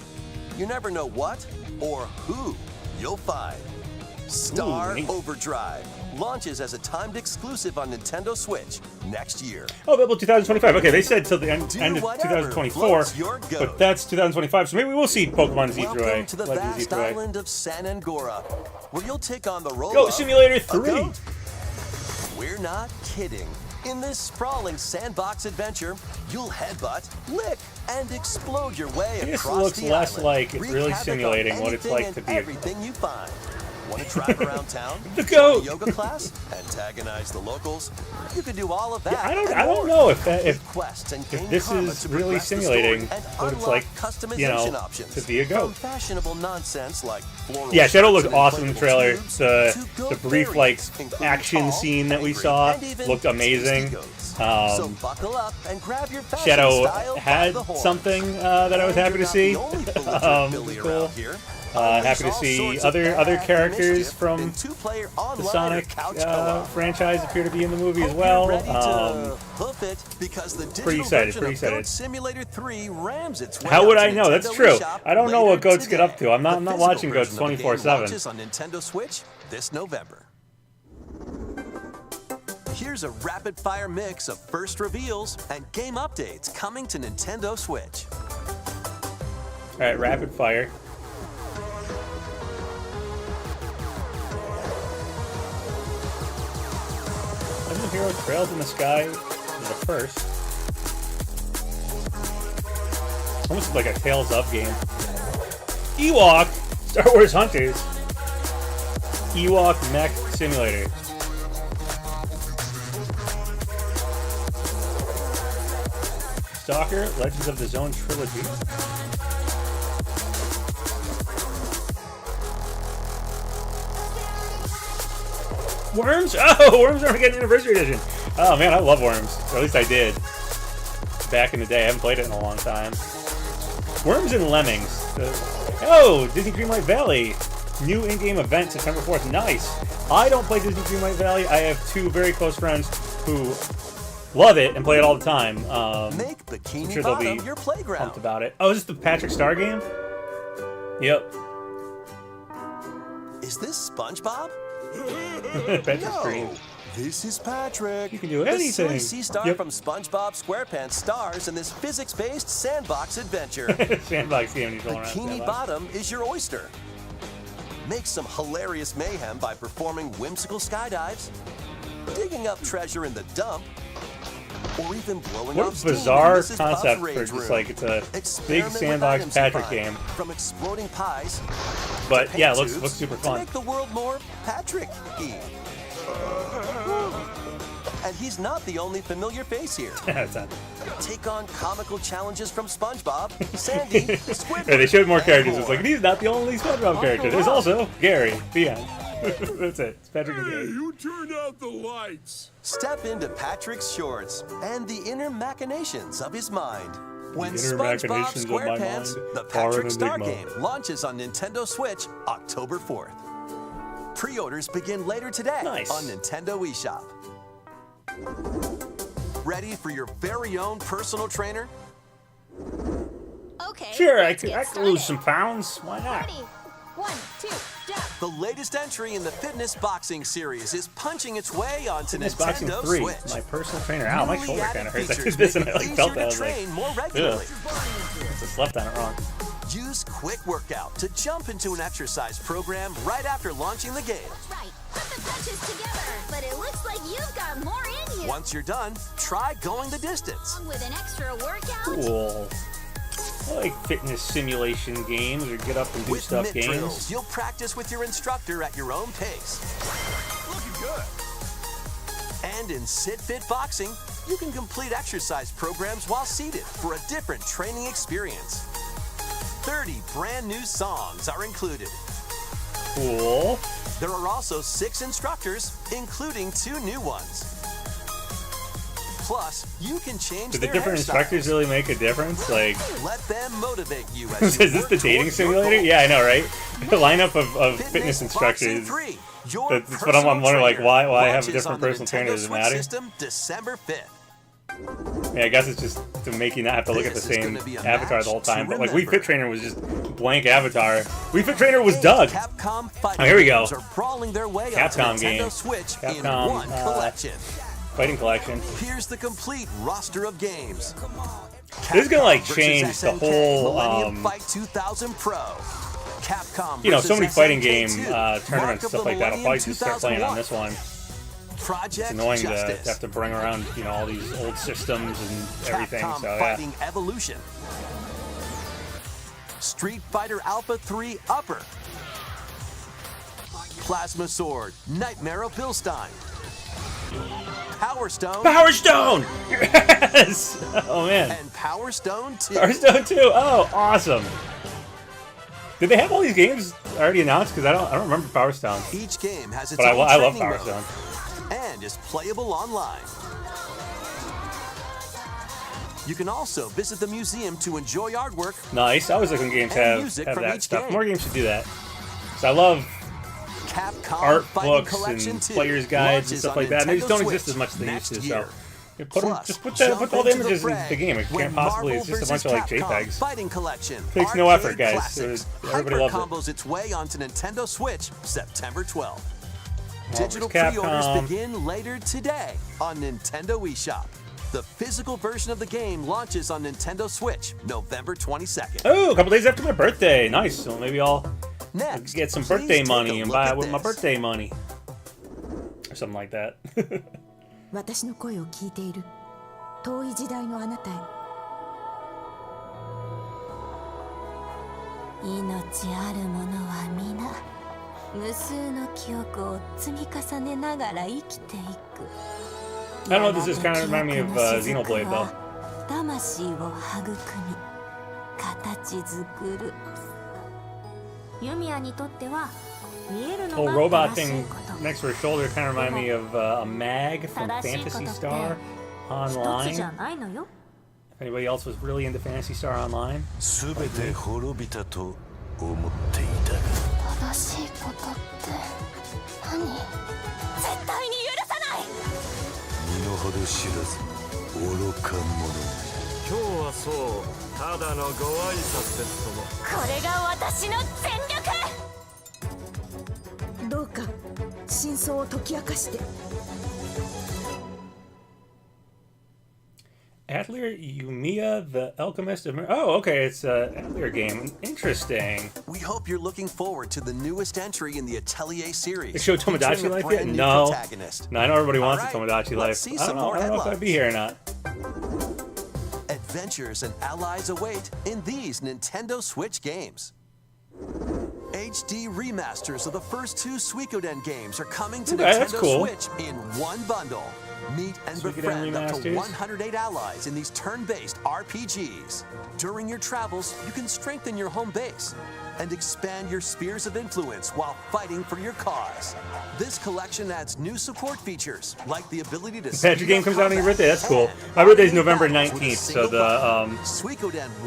You never know what or who you'll find. Star Overdrive launches as a timed exclusive on Nintendo Switch next year. Oh, available 2025. Okay, they said till the end of 2024, but that's 2025. So maybe we will see Pokemon Z through A. Welcome to the vast island of San Angora, where you'll take on the role Goat of Simulator a 3. goat. We're not kidding. In this sprawling sandbox adventure, you'll headbutt, lick, and explode your way This across looks the less island. like it's Wreak really havoc on simulating what it's anything like to and be a everything you find. Want to drive around town? The Join goat. a yoga class? Antagonize the locals? You can do all of that. Yeah, I and don't more. know if Quests and gain this karma is to really progress the simulating story and what it's unlock like, customization options. to be a goat. From fashionable nonsense like floral Yeah, Shadow skirts looked and awesome in the inflatable trailer. tubes The to brief goat like fairies, including action tall, scene that we angry, saw and even looked amazing. tasty goats. So buckle up and grab your fashion Shadow style by had the horn. something that I was happy to see. Cool. Happy to see other characters from the Sonic franchise appear to be in the movie as well. Pretty excited. Pretty excited. Simulator 3 rams its way How would out I to know? That's Nintendo true. eShop I don't know later what goats today. get up to. I'm not The watching physical goats version of the game 24/7. launches on Nintendo Switch this November. Here's a rapid-fire mix of first reveals and game updates coming to Nintendo Switch. All right, rapid fire. hero trails in the sky is the first. Almost like a Tales of game. Ewok! Star Wars Hunters. Ewok Mech Simulator. Stalker, Legends of the Zone Trilogy. Worms? Oh, Worms are getting Anniversary Edition. Oh man, I love Worms. Or at least I did. Back in the day. I haven't played it in a long time. Worms and Lemmings. Oh, Disney Dreamlight Valley. New in-game event September 4th. Nice. I don't play Disney Dreamlight Valley. I have two very close friends who love it and play it all the time. Make Bikini I'm sure they'll Bottom be your playground. pumped about it. Oh, is this the Patrick Star game? Yep. Is this SpongeBob? Patrick's green. This is Patrick. You can do The anything. silly sea star from SpongeBob SquarePants stars in this physics-based sandbox adventure. Sandbox game. You around Bikini sandbox. Bottom is your oyster. Make some hilarious mayhem by performing whimsical skydives, digging up treasure in the dump, or even blowing What off a steam bizarre in Mrs. Puff's concept for rage just room. like it's a big Experiment with sandbox items you Patrick find, game. From exploding pies. But to yeah, it paint looks tubes super to fun. make the world more Patrick-y. And he's not the only familiar face here. Take on comical challenges from SpongeBob, Sandy, Squidward, Yeah, they showed more and characters. It's more. like, he's not the only SpongeBob character. There's also Gary. The end. That's it. It's Patrick and Gary. You turned out the lights. Step into Patrick's shorts and the inner machinations of his mind. When inner SpongeBob machinations of my SquarePants, mind the are an Patrick Star enigma. game, launches on Nintendo Switch October 4th. Pre-orders begin later today on Nintendo eShop. Ready for your very own personal trainer? Okay. Sure, I could lose some pounds. Why not? 1, 2, jump. The latest entry in the Fitness Boxing series is punching its way onto Fitness Boxing Nintendo 3. Switch. My personal trainer. Ow, my Newly shoulder added kind of hurts. I features did this make and I it like felt easier that. I to was like, train more ugh. regularly. I just slept on it wrong. Use Quick Workout to jump into an exercise program right after launching the game. Right. Put the punches together. But it looks like you've got more in you. Once you're done, try going the distance. Along with an extra workout. Cool. I like fitness simulation games or get up and do With stuff mitt games. drills, you'll practice with your instructor at your own pace. Looking good. And in Sit Fit Boxing, you can complete exercise programs while seated for a different training experience. 30 brand new songs are included. Cool. There are also 6 instructors, including 2 new ones. Plus, you can change Do the their different hairstyles. instructors really make a difference? Like, Let them motivate you as is you this work the dating towards your simulator? goals. Yeah, I know, right? The lineup of fitness Boxing instructors. 3, your That's what I'm personal wondering, like, trainer, why have a launches different on the personal trainer? Nintendo Does it Switch matter? System December 5th. Yeah, I guess it's just to make you not have to look at the This is same gonna be a avatar match the whole to time. But like Wii remember. Fit Trainer was just blank avatar. Wii Fit Trainer was Doug. Capcom fighting Oh, here we go. games are brawling their way Capcom onto Nintendo game. Switch in Capcom, one collection. Fighting collection. Here's the complete roster of games. This is gonna like Capcom change versus the SNK whole. Millennium Fight 2000 Pro. Capcom You know, so many versus fighting SNK game 2, tournaments Mark and of stuff the like that. I'll probably Millennium just start playing on 2001. this one. Project It's annoying to Justice. have to bring around, you know, all these old systems and everything. Capcom So yeah. Fighting Evolution. Street Fighter Alpha 3 Upper. Plasma Sword, Nightmare of Bilstein. Power Stone. Power Stone! Yes! Oh man. And Power Stone 2. Power Stone 2. Oh, awesome. Did they have all these games already announced? Because I don't remember Power Stone. Each game has its But own I love training Power mode Stone. and is playable online. You can also visit the museum to enjoy artwork. Nice. I always like when games And have music that from each stuff. game. More games should do that. So I love Capcom art Fighting books Collection and 2 players guides and launches stuff on like that. And they just don't Nintendo exist as Switch much as they used next to. year. So you put, them, Plus, just put jump all the into images in fray the game. It when can't possibly. It's Marvel just a bunch of like versus Capcom JPEGs. Fighting Collection. Takes no Arcade effort, guys. Classics. Everybody loves it. combos its way onto Nintendo Switch September 12th. Marvel Digital vs. pre-orders Capcom. begin later today on Nintendo eShop. The physical version of the game launches on Nintendo Switch November 22nd. Oh, a couple days after my birthday. Nice. So maybe I'll Next, get some please birthday take money a and look buy at it with my this. birthday money. Or something like that. 私の声を聞いている遠い時代のあなたへ。命ある者は皆無数の記憶を積み重ねながら生きていく。 I don't know. This is kind of remind me of Xenoblade though. 魂を育み形作る。ユミヤにとっては見えるの Whole が robot 正しい thing こと。 next to her shoulder kind of remind me of a mag from 正しいこと Fantasy って Star 一つじゃ Online. ないのよ。 If anybody else was really into Fantasy Star Online. 全て滅びたと思っていたが。正しいことって何？絶対に許さない。身の程知らず愚か者。今日はそうただのご挨拶ですとも。これが私の全力。どうか真相を解き明かして。 Adler Yumiya, the Alchemist of... Oh, okay, it's an Adler game. Interesting. We hope you're looking forward to the newest entry in the Atelier series. They show Tomodachi featuring a Life yet? brand new No. protagonist. No, I know everybody wants All a right, Tomodachi let's Life. see I some don't know. more I don't know if I'd be here or not. Adventures and allies await in these Nintendo Switch games. HD remasters of the first two Suikoden games are coming to Okay, Nintendo that's cool. Switch in one bundle. Meet and Suikoden befriend up to remasters. 108 allies in these turn-based RPGs. During your travels, you can strengthen your home base and expand your spheres of influence while fighting for your cause. This collection adds new support features, like the ability to... The Patrick game comes out on your birthday. That's cool. My birthday's November 19th, so the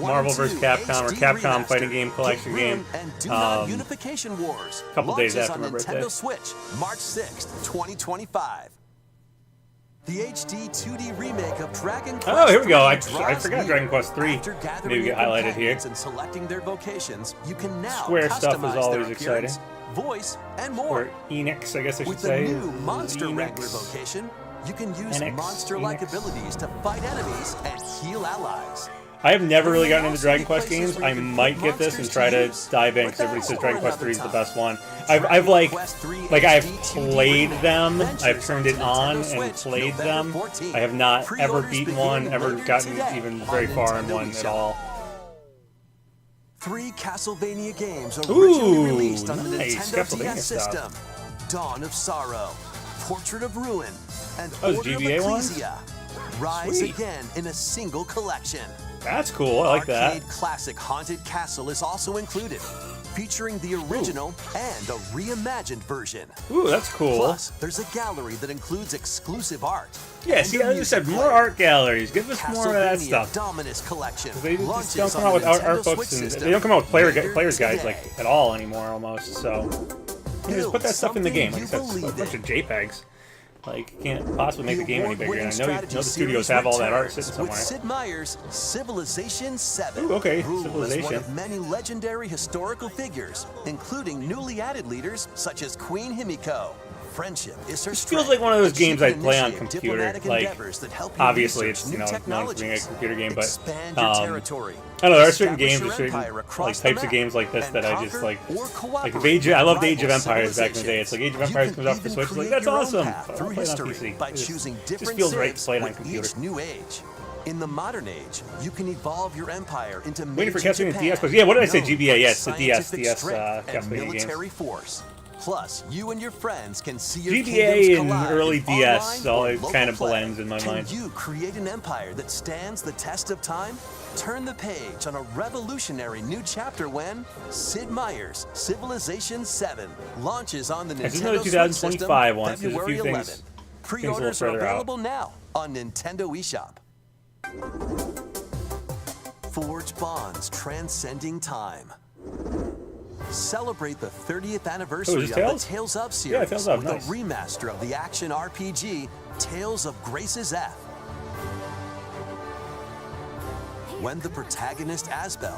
Marvel vs. Capcom or Capcom fighting game collection game. Unification Wars Couple days launches after on my birthday. Nintendo Switch, March 6th, 2025. The HD 2D remake of Dragon Quest. Oh, here we go. I draws forgot near. Dragon Quest 3 After gathering maybe your get highlighted here. companions and selecting their vocations, you can now Square stuff is customize always their exciting. appearance, voice, and more. Or Enix, I guess I should With the say. new Monster Enix. Wrangler vocation, you can use NX, monster-like Enix. abilities to fight enemies and heal allies. I have never really gotten into Dragon Quest games. I might get this and try to dive in because everybody says Dragon Quest 3 is the best one. I've I've played them. I've turned it on and played them. I have not ever beaten one, ever gotten even very far in one at all. 3 Castlevania games Ooh, originally released on the nice Nintendo Castlevania DS system. Dawn of Sorrow, Portrait of Ruin, and Oh, it's Order of GBA one? Ecclesia. Rise Sweet. again in a single collection. That's cool. I like that. Arcade classic Haunted Castle is also included, featuring the original and a reimagined version. Ooh, that's cool. Plus, there's a gallery that includes exclusive art. Yeah, and see, a I just said music more player. art galleries. Give us more of that Castlevania stuff. Dominus Collection. They just launches don't come on out with the art Nintendo books, Switch and system they don't come out with later players guides today. like at all anymore, almost. So yeah, just put that stuff in the game. Like I said, it's a bunch of JPEGs. Like, you can't possibly make the game any bigger. And I know the studios have all that art sitting somewhere. With Sid Meier's Civilization 7. Ooh, okay, Rule is one Civilization. of many legendary historical figures, including newly added leaders such as Queen Himiko. Friendship is her This feels like one of those strength, and games she I'd can play on initiate computer. diplomatic Like, endeavors that help you obviously, research it's new known for being a technologies, computer game, but expand your territory, I don't know. There are certain establish games your or certain empire across like the types of map, games like this and that I just conquer like. or Like cooperate I loved with Age of rival Empires back in the day. It's like Age of Empires comes out for Switch. Like that's awesome. Path I'll through play it on history PC. by It just- choosing just different feels right to civs play it on with computer. each new age. In the modern age, you can evolve your empire into Waiting for Meiji Castlevania Japan, DS. Yeah, what did I say? known GBA? for Yes, the DS scientific strength and Castlevania military games. force. Plus, you and your friends can see your GBA kingdoms and collide early in DS, online all or it local kind of play. blends in my Can mind. you create an empire that stands the test of time? Turn the page on a revolutionary new chapter when Sid Meier's Civilization 7 launches on the This is Nintendo another Switch 2025 one, so system there's a February few 11. things a Pre-orders are little further out. available now on Nintendo eShop. Forge bonds transcending time. Celebrate the 30th anniversary is of Tales? the Tales of series Yeah, Tales of, with nice. a remaster of the action RPG Tales of Grace's F. When the protagonist Asbel.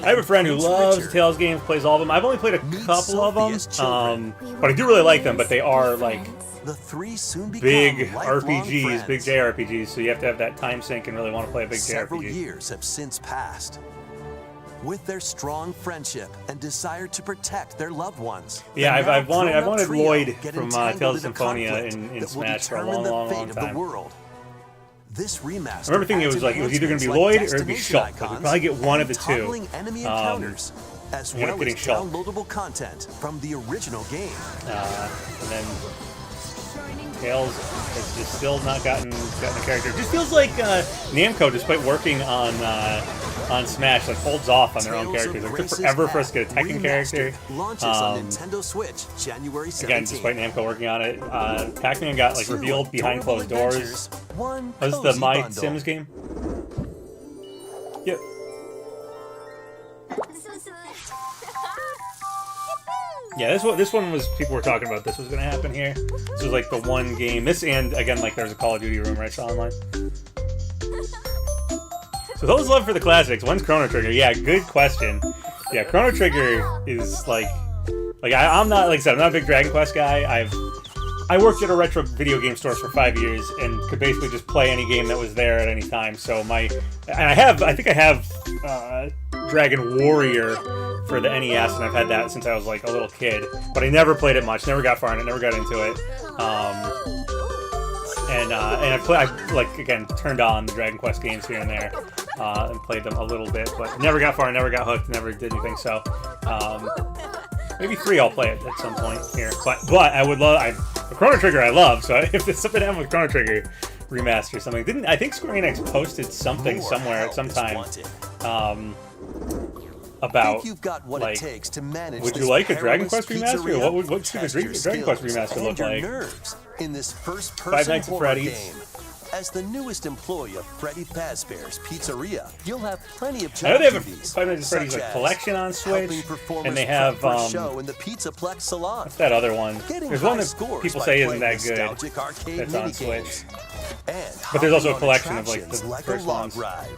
I have a friend who Prince loves Richard Tales games, plays all of them. I've only played a couple of them, Sophia's children. but I do really like them. But they are like The three soon become big lifelong RPGs, friends. big JRPGs. So you have to have that time sink and really want to play a big Several JRPG. years have since passed. With their strong friendship and desire to protect their loved ones. Yeah, I've wanted trio Lloyd get from entangled Tales of in a Symphonia conflict in that will Smash for a determine the long fate of the time. world. This remaster I remember thinking it was like it was either going to be Lloyd or it'd be Shulk. Like we'd probably get one of the two. toggling enemy encounters, as ended up well getting as Shulk. downloadable content from the original game. And then Tails has just still not gotten a character. It just feels like Namco, despite working on Smash, like holds off on their own characters. Like, it took forever for us to get a Tekken character. Launches on Nintendo Switch January 17th. Again, despite Namco working on it, Pac-Man got like revealed behind closed doors. Was this the My Sims game? Yep. Yeah, this one was, people were talking about this was going to happen here. This was like the one game. This, and again, like there's a Call of Duty rumor I saw online. So those love for the classics. When's Chrono Trigger? Yeah, good question. Yeah, Chrono Trigger is like I'm not, like I said, I'm not a big Dragon Quest guy. I worked at a retro video game store for 5 years and could basically just play any game that was there at any time. So I think I have Dragon Warrior for the NES, and I've had that since I was like a little kid. But I never played it much, never got far in it, never got into it. And I like again turned on the Dragon Quest games here and there, and played them a little bit, but never got far, never got hooked, never did anything. So maybe 3 I'll play it at some point here. But I would love Chrono Trigger I love. So if there's something happened with Chrono Trigger remaster or something, I think Square Enix posted something somewhere at some time about You've got what like, it takes to manage would you like a Dragon Quest perilous remaster? pizzeria? What should a Dragon Quest remaster look like? Nerves in this first-person Five Nights at horror Freddy's. game. As the newest employee of Freddy Fazbear's Pizzeria, you'll have plenty of I know job they have a duties, Five Nights at Freddy's such like as collection on Switch, helping performers and they prep have for a show in the Pizzaplex salon. what's that other one? Getting There's one high that scores people by say isn't playing that good. nostalgic arcade That's on minigames. Switch. And But there's also a hopping on collection of like the attractions like first a log ones. ride.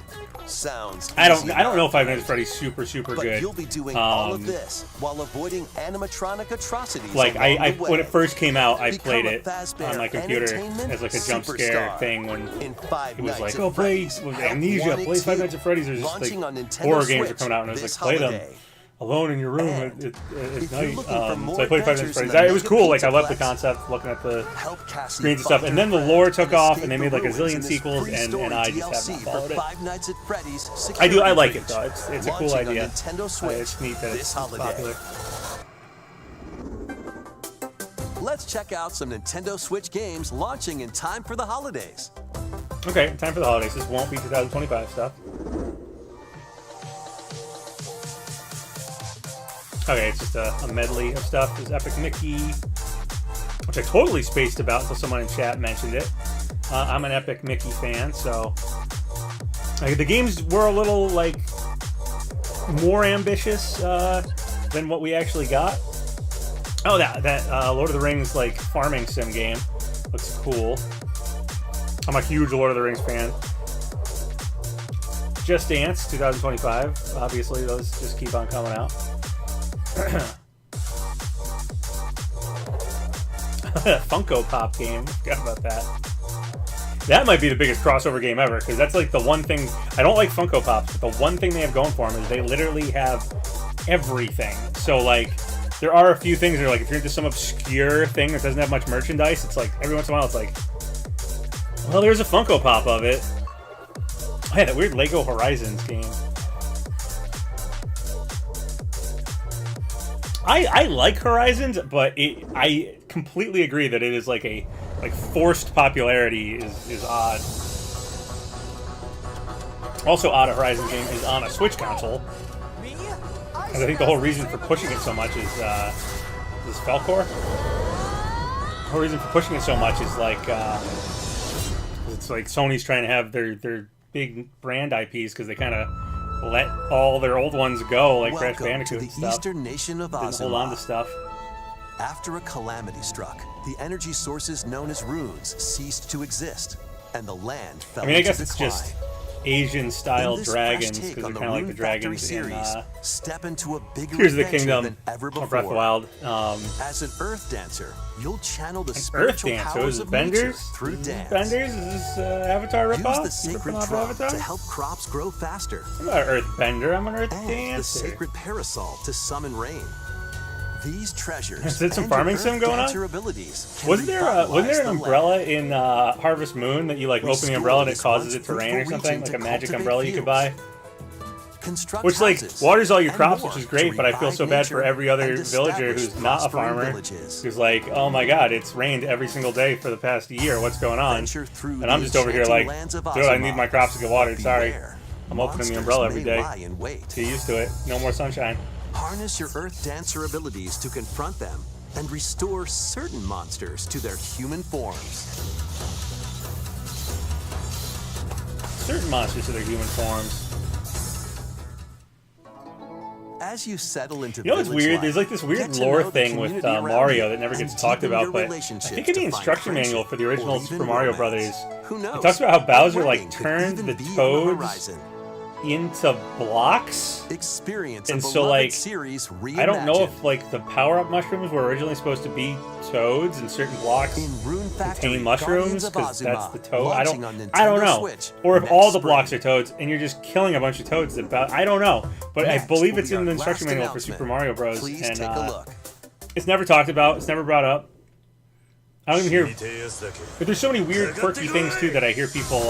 Sounds I don't easy know if enough, Five Nights at Freddy's super but good. you'll be doing all of this while avoiding animatronic atrocities. Like along I the way. when it first came out, I Become played a it Fazbear on my computer Entertainment as like a jump scare superstar. thing when In Five it was Nights like, at oh, play Freddy's. Amnesia, Help play Five wanted Nights at Freddy's. There's just launching on like Nintendo horror games are Switch coming out, and I was this like, play them holiday. alone in your room And at if you're night. looking for more So I played Five Nights at adventures in Freddy's. the It was cool. Like I loved the Megapizza concept, looking at the Help Cassie screens and stuff. find And then her the lore friends took and off, escape and they the made like a ruins zillion in this sequels, and free-story I just DLC have not followed for it. Five Nights at Freddy's I Security like it Breach, though. It's a cool launching on idea. Nintendo Switch It's neat that this it's holiday. popular. Let's check out some Nintendo Switch games launching in time for the holidays. Okay, time for the holidays. This won't be 2025 stuff. Okay, it's just a medley of stuff. There's Epic Mickey, which I totally spaced about until someone in chat mentioned it. I'm an Epic Mickey fan, so the games were a little like more ambitious than what we actually got. Oh, that Lord of the Rings like farming sim game looks cool. I'm a huge Lord of the Rings fan. Just Dance 2025. Obviously, those just keep on coming out. Funko Pop game. Forgot about that. That might be the biggest crossover game ever, because that's like the one thing. I don't like Funko Pops, but the one thing they have going for them is they literally have everything. So like, there are a few things that are like, if you're into some obscure thing that doesn't have much merchandise, it's like every once in a while it's like, well, there's a Funko Pop of it. Oh, yeah, that weird Lego Horizons game. I like Horizons, but I completely agree that it is like a forced popularity is odd. Also odd, a Horizon game is on a Switch console. And I think the whole reason for pushing it so much is Falcor? The whole reason for pushing it so much is like it's like Sony's trying to have their big brand IPs because they kind of let all their old ones go, like Crash Bandicoot and stuff. Eastern nation of Didn't hold on to stuff. After a calamity struck, the energy sources known as runes ceased to exist, and the land fell I mean, I into guess it's decline. just Asian-style In this dragons, fresh take because they're on the kind of like the Rune Factory dragons in series, step into a bigger Tears of the adventure Kingdom, than ever or before. Breath of the Wild. As an Earth Dancer, you'll channel the Earth spiritual Dancer, powers is it of nature Benders? through Is this dance. Benders? Is this Avatar Use ripoff? the sacred trunk to help crops grow faster. I'm not an Earth Bender, I'm an Earth And Dancer. the sacred parasol to summon rain. These treasures Is there some and your farming Earth sim going on? Dancer abilities can Wasn't there revitalize an the umbrella in Harvest Moon that you like open the Restore umbrella and it this causes once it to rain or fruitful something, region like a to magic cultivate umbrella you could buy? Construct Which like houses waters all your and crops, more which is to great, but I feel revive so bad for nature every other and villager establish who's not a prospering farmer, villages. who's like, oh my god, it's rained every single day for the past year. What's going on? Venture through And I'm the just over here enchanting like, lands of dude, I need Ozma. my crops to get watered. Sorry, Beware, I'm opening the monsters umbrella every may day. lie in wait. Get used to it. No more sunshine. Harness your Earth Dancer abilities to confront them and restore certain monsters to their human forms. Certain monsters to their human forms. As you settle into You know what's village weird? life, There's like this weird get to lore know the thing with community around Mario you that never and gets talked deepen about, your but I relationships think in the to find instruction manual friendship for the original or even Super Mario romance. Brothers, Who knows? it talks about how Bowser A like wedding could turned even the be on the toads horizon. into blocks. Experience a And so beloved like, series I don't know reimagined. if like the power-up mushrooms were originally supposed to be toads and certain blocks contain mushrooms because that's the toad. I don't know. Switch Or if next all the spring. blocks are toads and you're just killing a bunch of toads. I don't know. But I Next believe will it's be in the our instruction last manual for announcement. Super Mario Bros. Please And take a look. it's never talked about. It's never brought up. I don't even hear. But there's so many weird, quirky things too that I hear people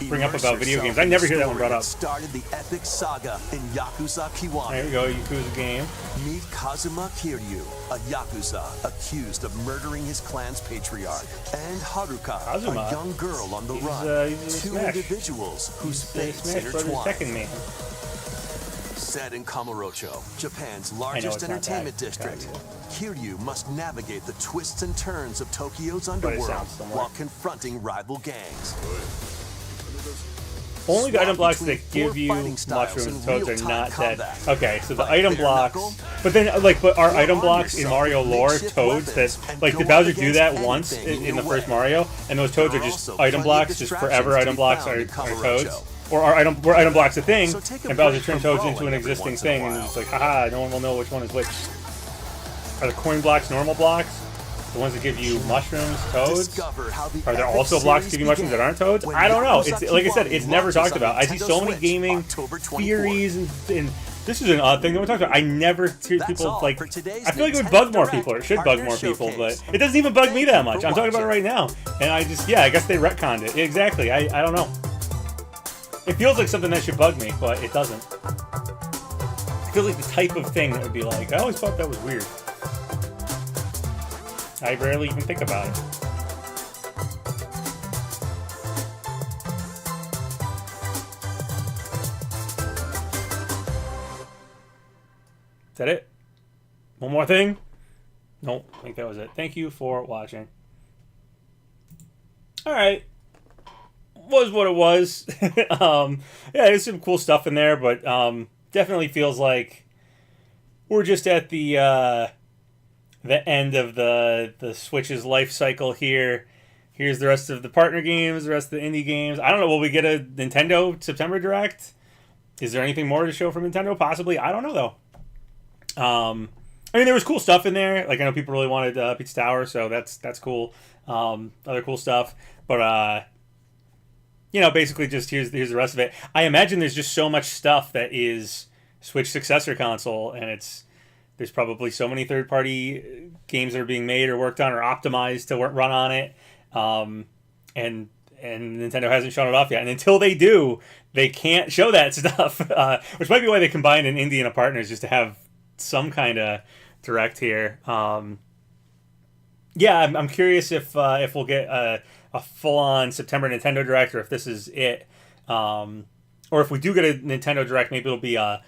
bring up Immerse about video yourself games. I in never the hear that one story brought up. Started the epic saga in Yakuza Kiwami. There we go, Yakuza game. Meet Kazuma Kiryu, a Yakuza accused of murdering his clan's patriarch, and Haruka, Kazuma? a young girl on the He's, run. he's in Two Smash. individuals whose fates Smash Brothers intertwine. Tekken man. Set in Kamurocho, Japan's it's largest not entertainment that. district, Kiryu must navigate the twists and turns of Tokyo's it underworld sounds similar. while confronting rival gangs. Only the Swap item blocks between that give four you fighting styles mushrooms in and toads are real-time not dead. combat. Okay, so the Like item bare blocks, knuckle, but then but are item arm blocks in yourself Mario with lore makeshift toads that weapons and like go did up Bowser do against that once anything in the your first way. Mario, and those toads There are are just also item plenty of blocks, just distractions forever to item be blocks found are in Kamurocho. toads, or are item blocks a thing, So take a and Bowser break turns from toads into brawling an every existing once in a thing, and while. it's like haha, no one will know which one is which. Are the coin blocks normal blocks? The ones that give you mushrooms, toads? Discover how the Are there epic also blocks that series give you mushrooms that began aren't toads? when I don't know. Yakuza It's like I said, Kiwami it's never launches talked on about. I see Nintendo so many Switch, gaming October 24th. theories and this is an odd thing that we talked about. I never hear That's people all like. for today's I feel like it would Nintendo bug more Direct people, or it should bug Partner more people, but Showcase. it doesn't even bug me that Thank you much. for I'm talking about it right watching. now, and I guess they retconned it. Exactly. I don't know. It feels like something that should bug me, but it doesn't. It feels like the type of thing that would be like. I always thought that was weird. I rarely even think about it. Is that it? One more thing? Nope, I think that was it. Thank you for watching. Alright. Was what it was. Yeah, there's some cool stuff in there, but definitely feels like we're just at the end of the Switch's life cycle here. Here's the rest of the partner games, the rest of the indie games. I don't know, will we get a Nintendo September Direct? Is there anything more to show from Nintendo? Possibly. I don't know, though. I mean, there was cool stuff in there. Like, I know people really wanted Pizza Tower, so that's cool. Other cool stuff. But, you know, basically just here's the rest of it. I imagine there's just so much stuff that is Switch successor console, and there's probably so many third-party games that are being made or worked on or optimized to run on it. And Nintendo hasn't shown it off yet. And until they do, they can't show that stuff. Which might be why they combined an indie and a partner, just to have some kind of direct here. Yeah, I'm curious if we'll get a full-on September Nintendo Direct, or if this is it. Or if we do get a Nintendo Direct, maybe it'll be a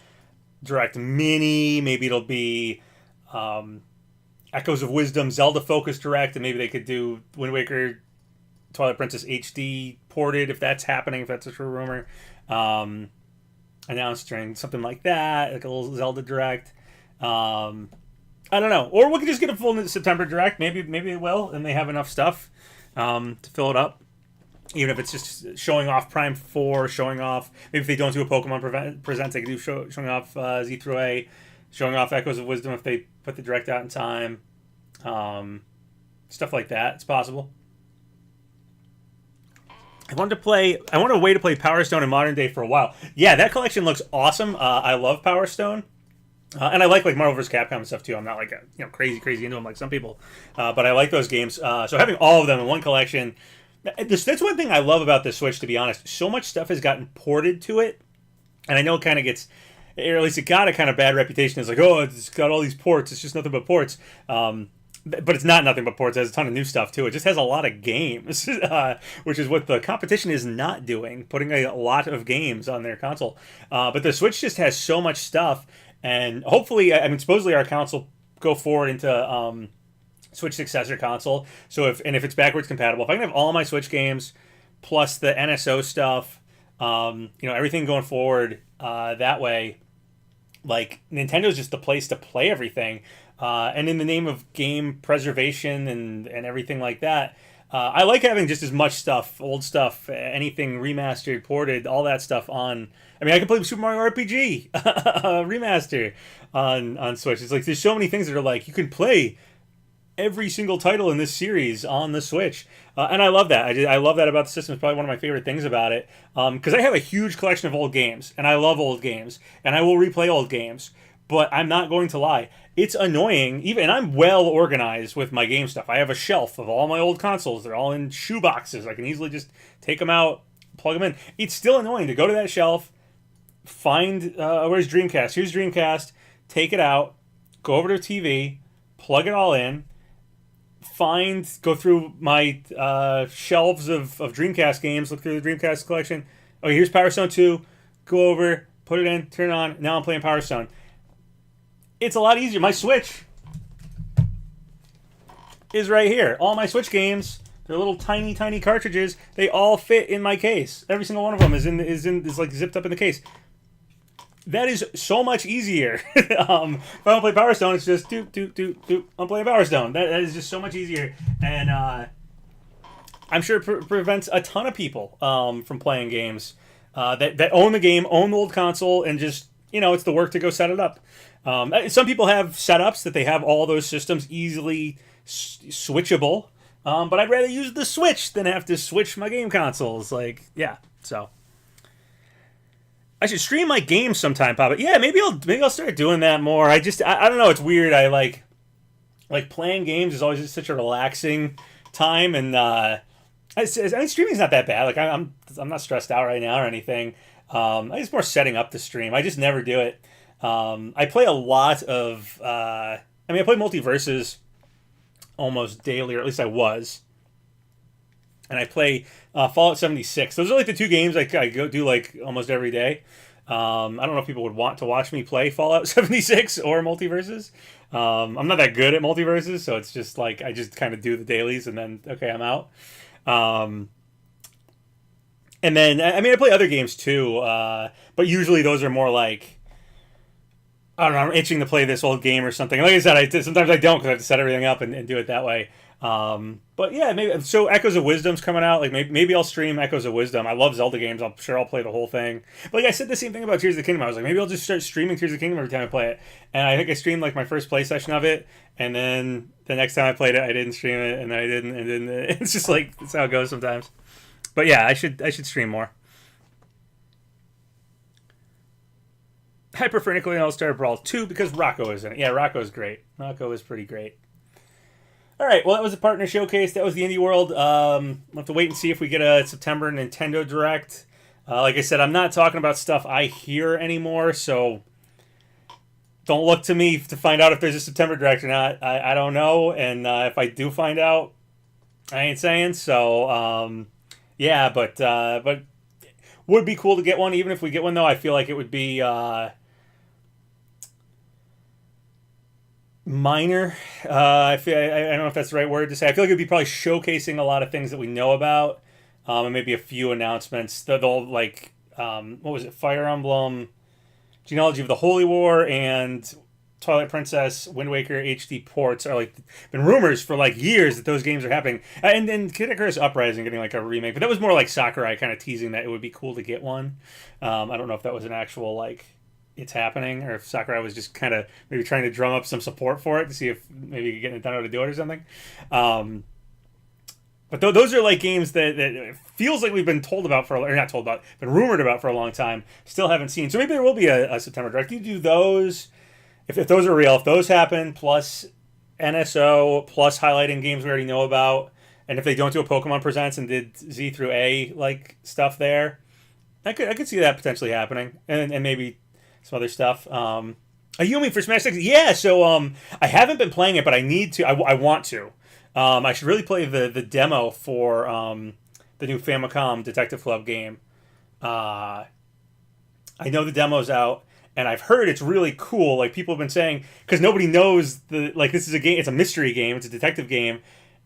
Direct Mini, maybe it'll be Echoes of Wisdom Zelda Focus Direct, and maybe they could do Wind Waker Twilight Princess HD ported, if that's happening, if that's a true rumor. Announced during something like that, like a little Zelda Direct. I don't know. Or we could just get a full September Direct. Maybe it will, and they have enough stuff to fill it up. even if it's just showing off Prime 4, showing off, maybe if they don't do a Pokemon Presents, they can do showing off Z through A, showing off Echoes of Wisdom if they put the Direct out in time. Stuff like that. It's possible. I wanted a way to play Power Stone in modern day for a while. Yeah, that collection looks awesome. I love Power Stone. And I like Marvel vs. Capcom and stuff too. I'm not like crazy into them like some people, but I like those games. So having all of them in one collection, that's one thing I love about the Switch. To be honest, so much stuff has gotten ported to it, and I know it kind of gets, or at least it got a kind of bad reputation. It's like, oh, it's got all these ports. It's just nothing but ports. But it's not nothing but ports. It has a ton of new stuff too. It just has a lot of games, which is what the competition is not doing, putting a lot of games on their console. But the Switch just has so much stuff. And hopefully, I mean, supposedly our console go forward into Switch successor console. So if it's backwards compatible, if I can have all my Switch games plus the NSO stuff, everything going forward that way, like Nintendo's just the place to play everything. And in the name of game preservation and everything like that, I like having just as much stuff, old stuff, anything remastered, ported, all that stuff on. I mean, I can play Super Mario RPG remaster on Switch. It's like there's so many things that are like you can play every single title in this series on the Switch, and I love that. I love that about the system. It's probably one of my favorite things about it because I have a huge collection of old games, and I love old games, and I will replay old games. But I'm not going to lie. It's annoying, and I'm well organized with my game stuff. I have a shelf of all my old consoles. They're all in shoe boxes. I can easily just take them out, plug them in. It's still annoying to go to that shelf, find, where's Dreamcast? Here's Dreamcast. Take it out, go over to TV, plug it all in, go through my shelves of Dreamcast games, look through the Dreamcast collection. Oh, here's Power Stone 2. Go over, put it in, turn it on. Now I'm playing Power Stone. It's a lot easier. My Switch is right here. All my Switch games, they're little tiny cartridges. They all fit in my case. Every single one of them is like zipped up in the case. That is so much easier. If I don't play Power Stone, it's just doop. I'm playing Power Stone. That is just so much easier, and I'm sure it prevents a ton of people from playing games that own the game, own the old console, and just it's the work to go set it up. Some people have setups that they have all those systems easily switchable, but I'd rather use the Switch than have to switch my game consoles. So I should stream my games sometime, Papa. Yeah, maybe I'll start doing that more. I don't know. It's weird. I like playing games is always just such a relaxing time, and I mean, streaming's not that bad. Like I'm not stressed out right now or anything. It's more setting up the stream. I just never do it. I play a lot of. I play Multiverses almost daily, or at least I was. And I play Fallout 76. Those are like the two games I go do like almost every day. I don't know if people would want to watch me play Fallout 76 or Multiverses. I'm not that good at Multiverses, so it's just like I just kind of do the dailies and then okay, I'm out. And then I play other games too, but usually those are more like. I don't know, I'm itching to play this old game or something. Like I said, sometimes I don't because I have to set everything up and do it that way. But yeah, maybe so. Echoes of Wisdom's coming out. Like maybe I'll stream Echoes of Wisdom. I love Zelda games. I'm sure I'll play the whole thing. But like I said the same thing about Tears of the Kingdom. I was like, maybe I'll just start streaming Tears of the Kingdom every time I play it. And I think I streamed like my first play session of it, and then the next time I played it, I didn't stream it, and then I didn't, and then it's just like that's how it goes sometimes. But yeah, I should stream more. I prefer Nickelodeon All-Star Brawl 2 because Rocco is in it. Yeah, Rocco's great. Rocco is pretty great. All right, well, that was a partner showcase. That was the Indie World. We'll have to wait and see if we get a September Nintendo Direct. Like I said, I'm not talking about stuff I hear anymore, so don't look to me to find out if there's a September Direct or not. I don't know, and if I do find out, I ain't saying. So, yeah, but would be cool to get one. Even if we get one, though, I feel like it would be... minor. I don't know if that's the right word to say. I feel like it'd be probably showcasing a lot of things that we know about, and maybe a few announcements. They'll like, what was it? Fire Emblem, Genealogy of the Holy War, and Twilight Princess, Wind Waker HD ports are like been rumors for like years that those games are happening. And then Kid Icarus Uprising getting like a remake, but that was more like Sakurai kind of teasing that it would be cool to get one. I don't know if that was an actual like it's happening, or if Sakurai was just kind of maybe trying to drum up some support for it to see if maybe you could get Nintendo to do it or something. But those are like games that it feels like we've been told about or not told about, been rumored about for a long time. Still haven't seen. So maybe there will be a September Direct. You do those, if those are real, if those happen, plus NSO, plus highlighting games we already know about, and if they don't do a Pokemon Presents and did Z through A like stuff there, I could see that potentially happening, and maybe some other stuff. A Yumi for Smash 6, yeah. So I haven't been playing it, but I need to. I want to. I should really play the demo for the new Famicom Detective Club game. I know the demo's out, and I've heard it's really cool. Like people have been saying, because nobody knows this is a game. It's a mystery game. It's a detective game,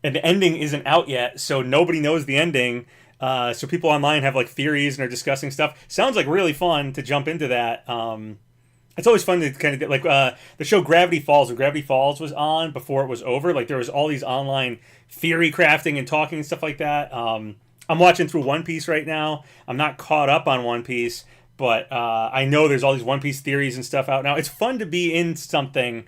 and the ending isn't out yet, so nobody knows the ending. So people online have like theories and are discussing stuff. Sounds like really fun to jump into that. It's always fun to kind of get like the show Gravity Falls. When Gravity Falls was on before it was over, like there was all these online theory crafting and talking and stuff like that. I'm watching through One Piece right now. I'm not caught up on One Piece, but I know there's all these One Piece theories and stuff out now. It's fun to be in something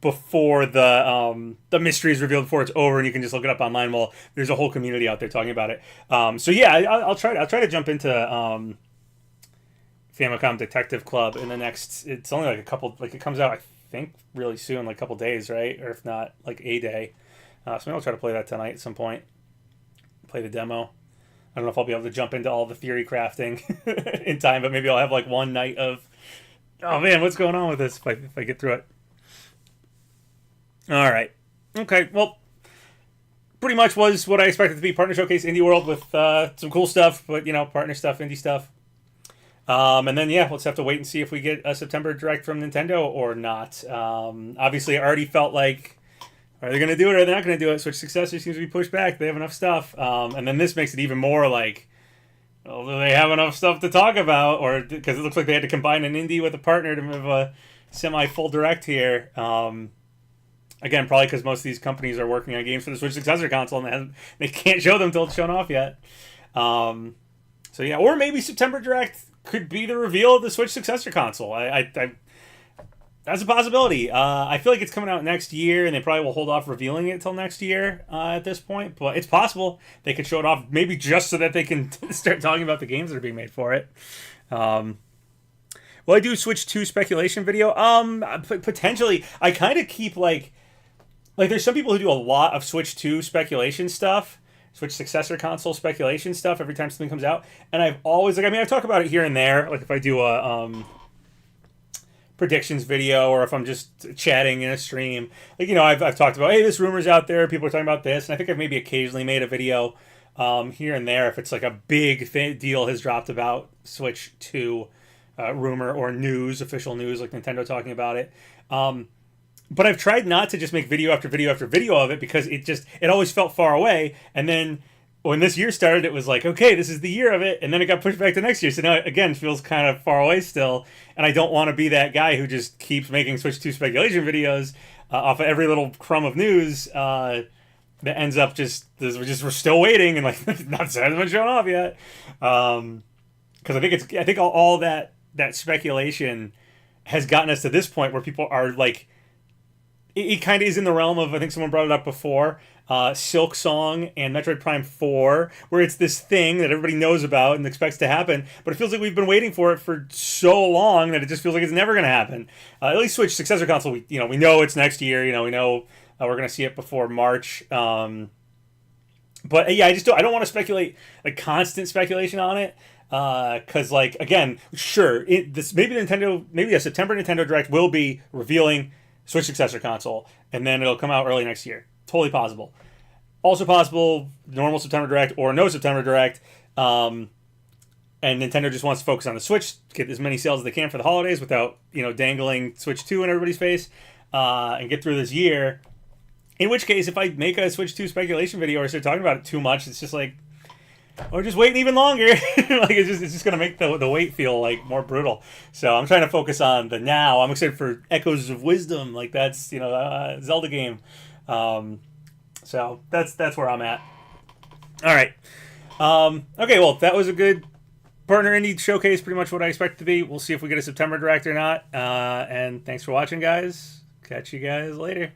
before the mystery is revealed, before it's over, and you can just look it up online. Well, there's a whole community out there talking about it. So yeah, I'll try to jump into Famicom Detective Club in the next. It's only like a couple. Like it comes out, I think, really soon, like a couple days, right? Or if not, like a day. So maybe I'll try to play that tonight at some point. Play the demo. I don't know if I'll be able to jump into all the theory crafting in time, but maybe I'll have like one night of, oh man, what's going on with this if I get through it. All right. Okay. Well, pretty much was what I expected to be Partner Showcase Indie World with some cool stuff, but partner stuff, indie stuff. And then let's have to wait and see if we get a September Direct from Nintendo or not. Obviously, I already felt like, are they going to do it or are they not going to do it? Switch Successor seems to be pushed back. They have enough stuff. And then this makes it even more like, well, do they have enough stuff to talk about? Or because it looks like they had to combine an indie with a partner to move a semi-full Direct here. Again, probably because most of these companies are working on games for the Switch Successor console and they can't show them until it's shown off yet. So yeah, or maybe September Direct could be the reveal of the Switch Successor console. That's a possibility. I feel like it's coming out next year, and they probably will hold off revealing it until next year at this point. But it's possible they could show it off, maybe just so that they can start talking about the games that are being made for it. Will I do Switch 2 speculation video? Potentially. I kind of keep like there's some people who do a lot of Switch 2 speculation stuff. Switch Successor console speculation stuff every time something comes out, and I've always I talk about it here and there, like if I do a predictions video or if I'm just chatting in a stream, I've talked about, hey, this rumor's out there, people are talking about this, and I think I've maybe occasionally made a video here and there if it's like a big deal has dropped about Switch 2 rumor or news, official news, like Nintendo talking about it. But I've tried not to just make video after video after video of it because it always felt far away. And then when this year started, it was like, okay, this is the year of it. And then it got pushed back to next year. So now it, again, feels kind of far away still. And I don't want to be that guy who just keeps making Switch 2 speculation videos off of every little crumb of news that ends up we're still waiting and like not hasn't been shown off yet. Because I think all that speculation has gotten us to this point where people are like, it kind of is in the realm of, I think someone brought it up before, Silk Song and Metroid Prime 4, where it's this thing that everybody knows about and expects to happen, but it feels like we've been waiting for it for so long that it just feels like it's never going to happen. At least Switch Successor console, we know it's next year. We know we're going to see it before March. But yeah, I don't want to speculate, like constant speculation on it. Because again, sure, maybe a September Nintendo Direct will be revealing Switch Successor console, and then it'll come out early next year. Totally possible. Also possible, normal September Direct or no September Direct. And Nintendo just wants to focus on the Switch, get as many sales as they can for the holidays without, dangling Switch 2 in everybody's face, and get through this year. In which case, if I make a Switch 2 speculation video or start talking about it too much, it's just like, or just waiting even longer. Like it's just gonna make the wait feel like more brutal. So I'm trying to focus on the now. I'm excited for Echoes of Wisdom. Like that's Zelda game. So that's where I'm at. All right. Okay. Well, that was a good partner indie showcase. Pretty much what I expect it to be. We'll see if we get a September direct or not. And thanks for watching, guys. Catch you guys later.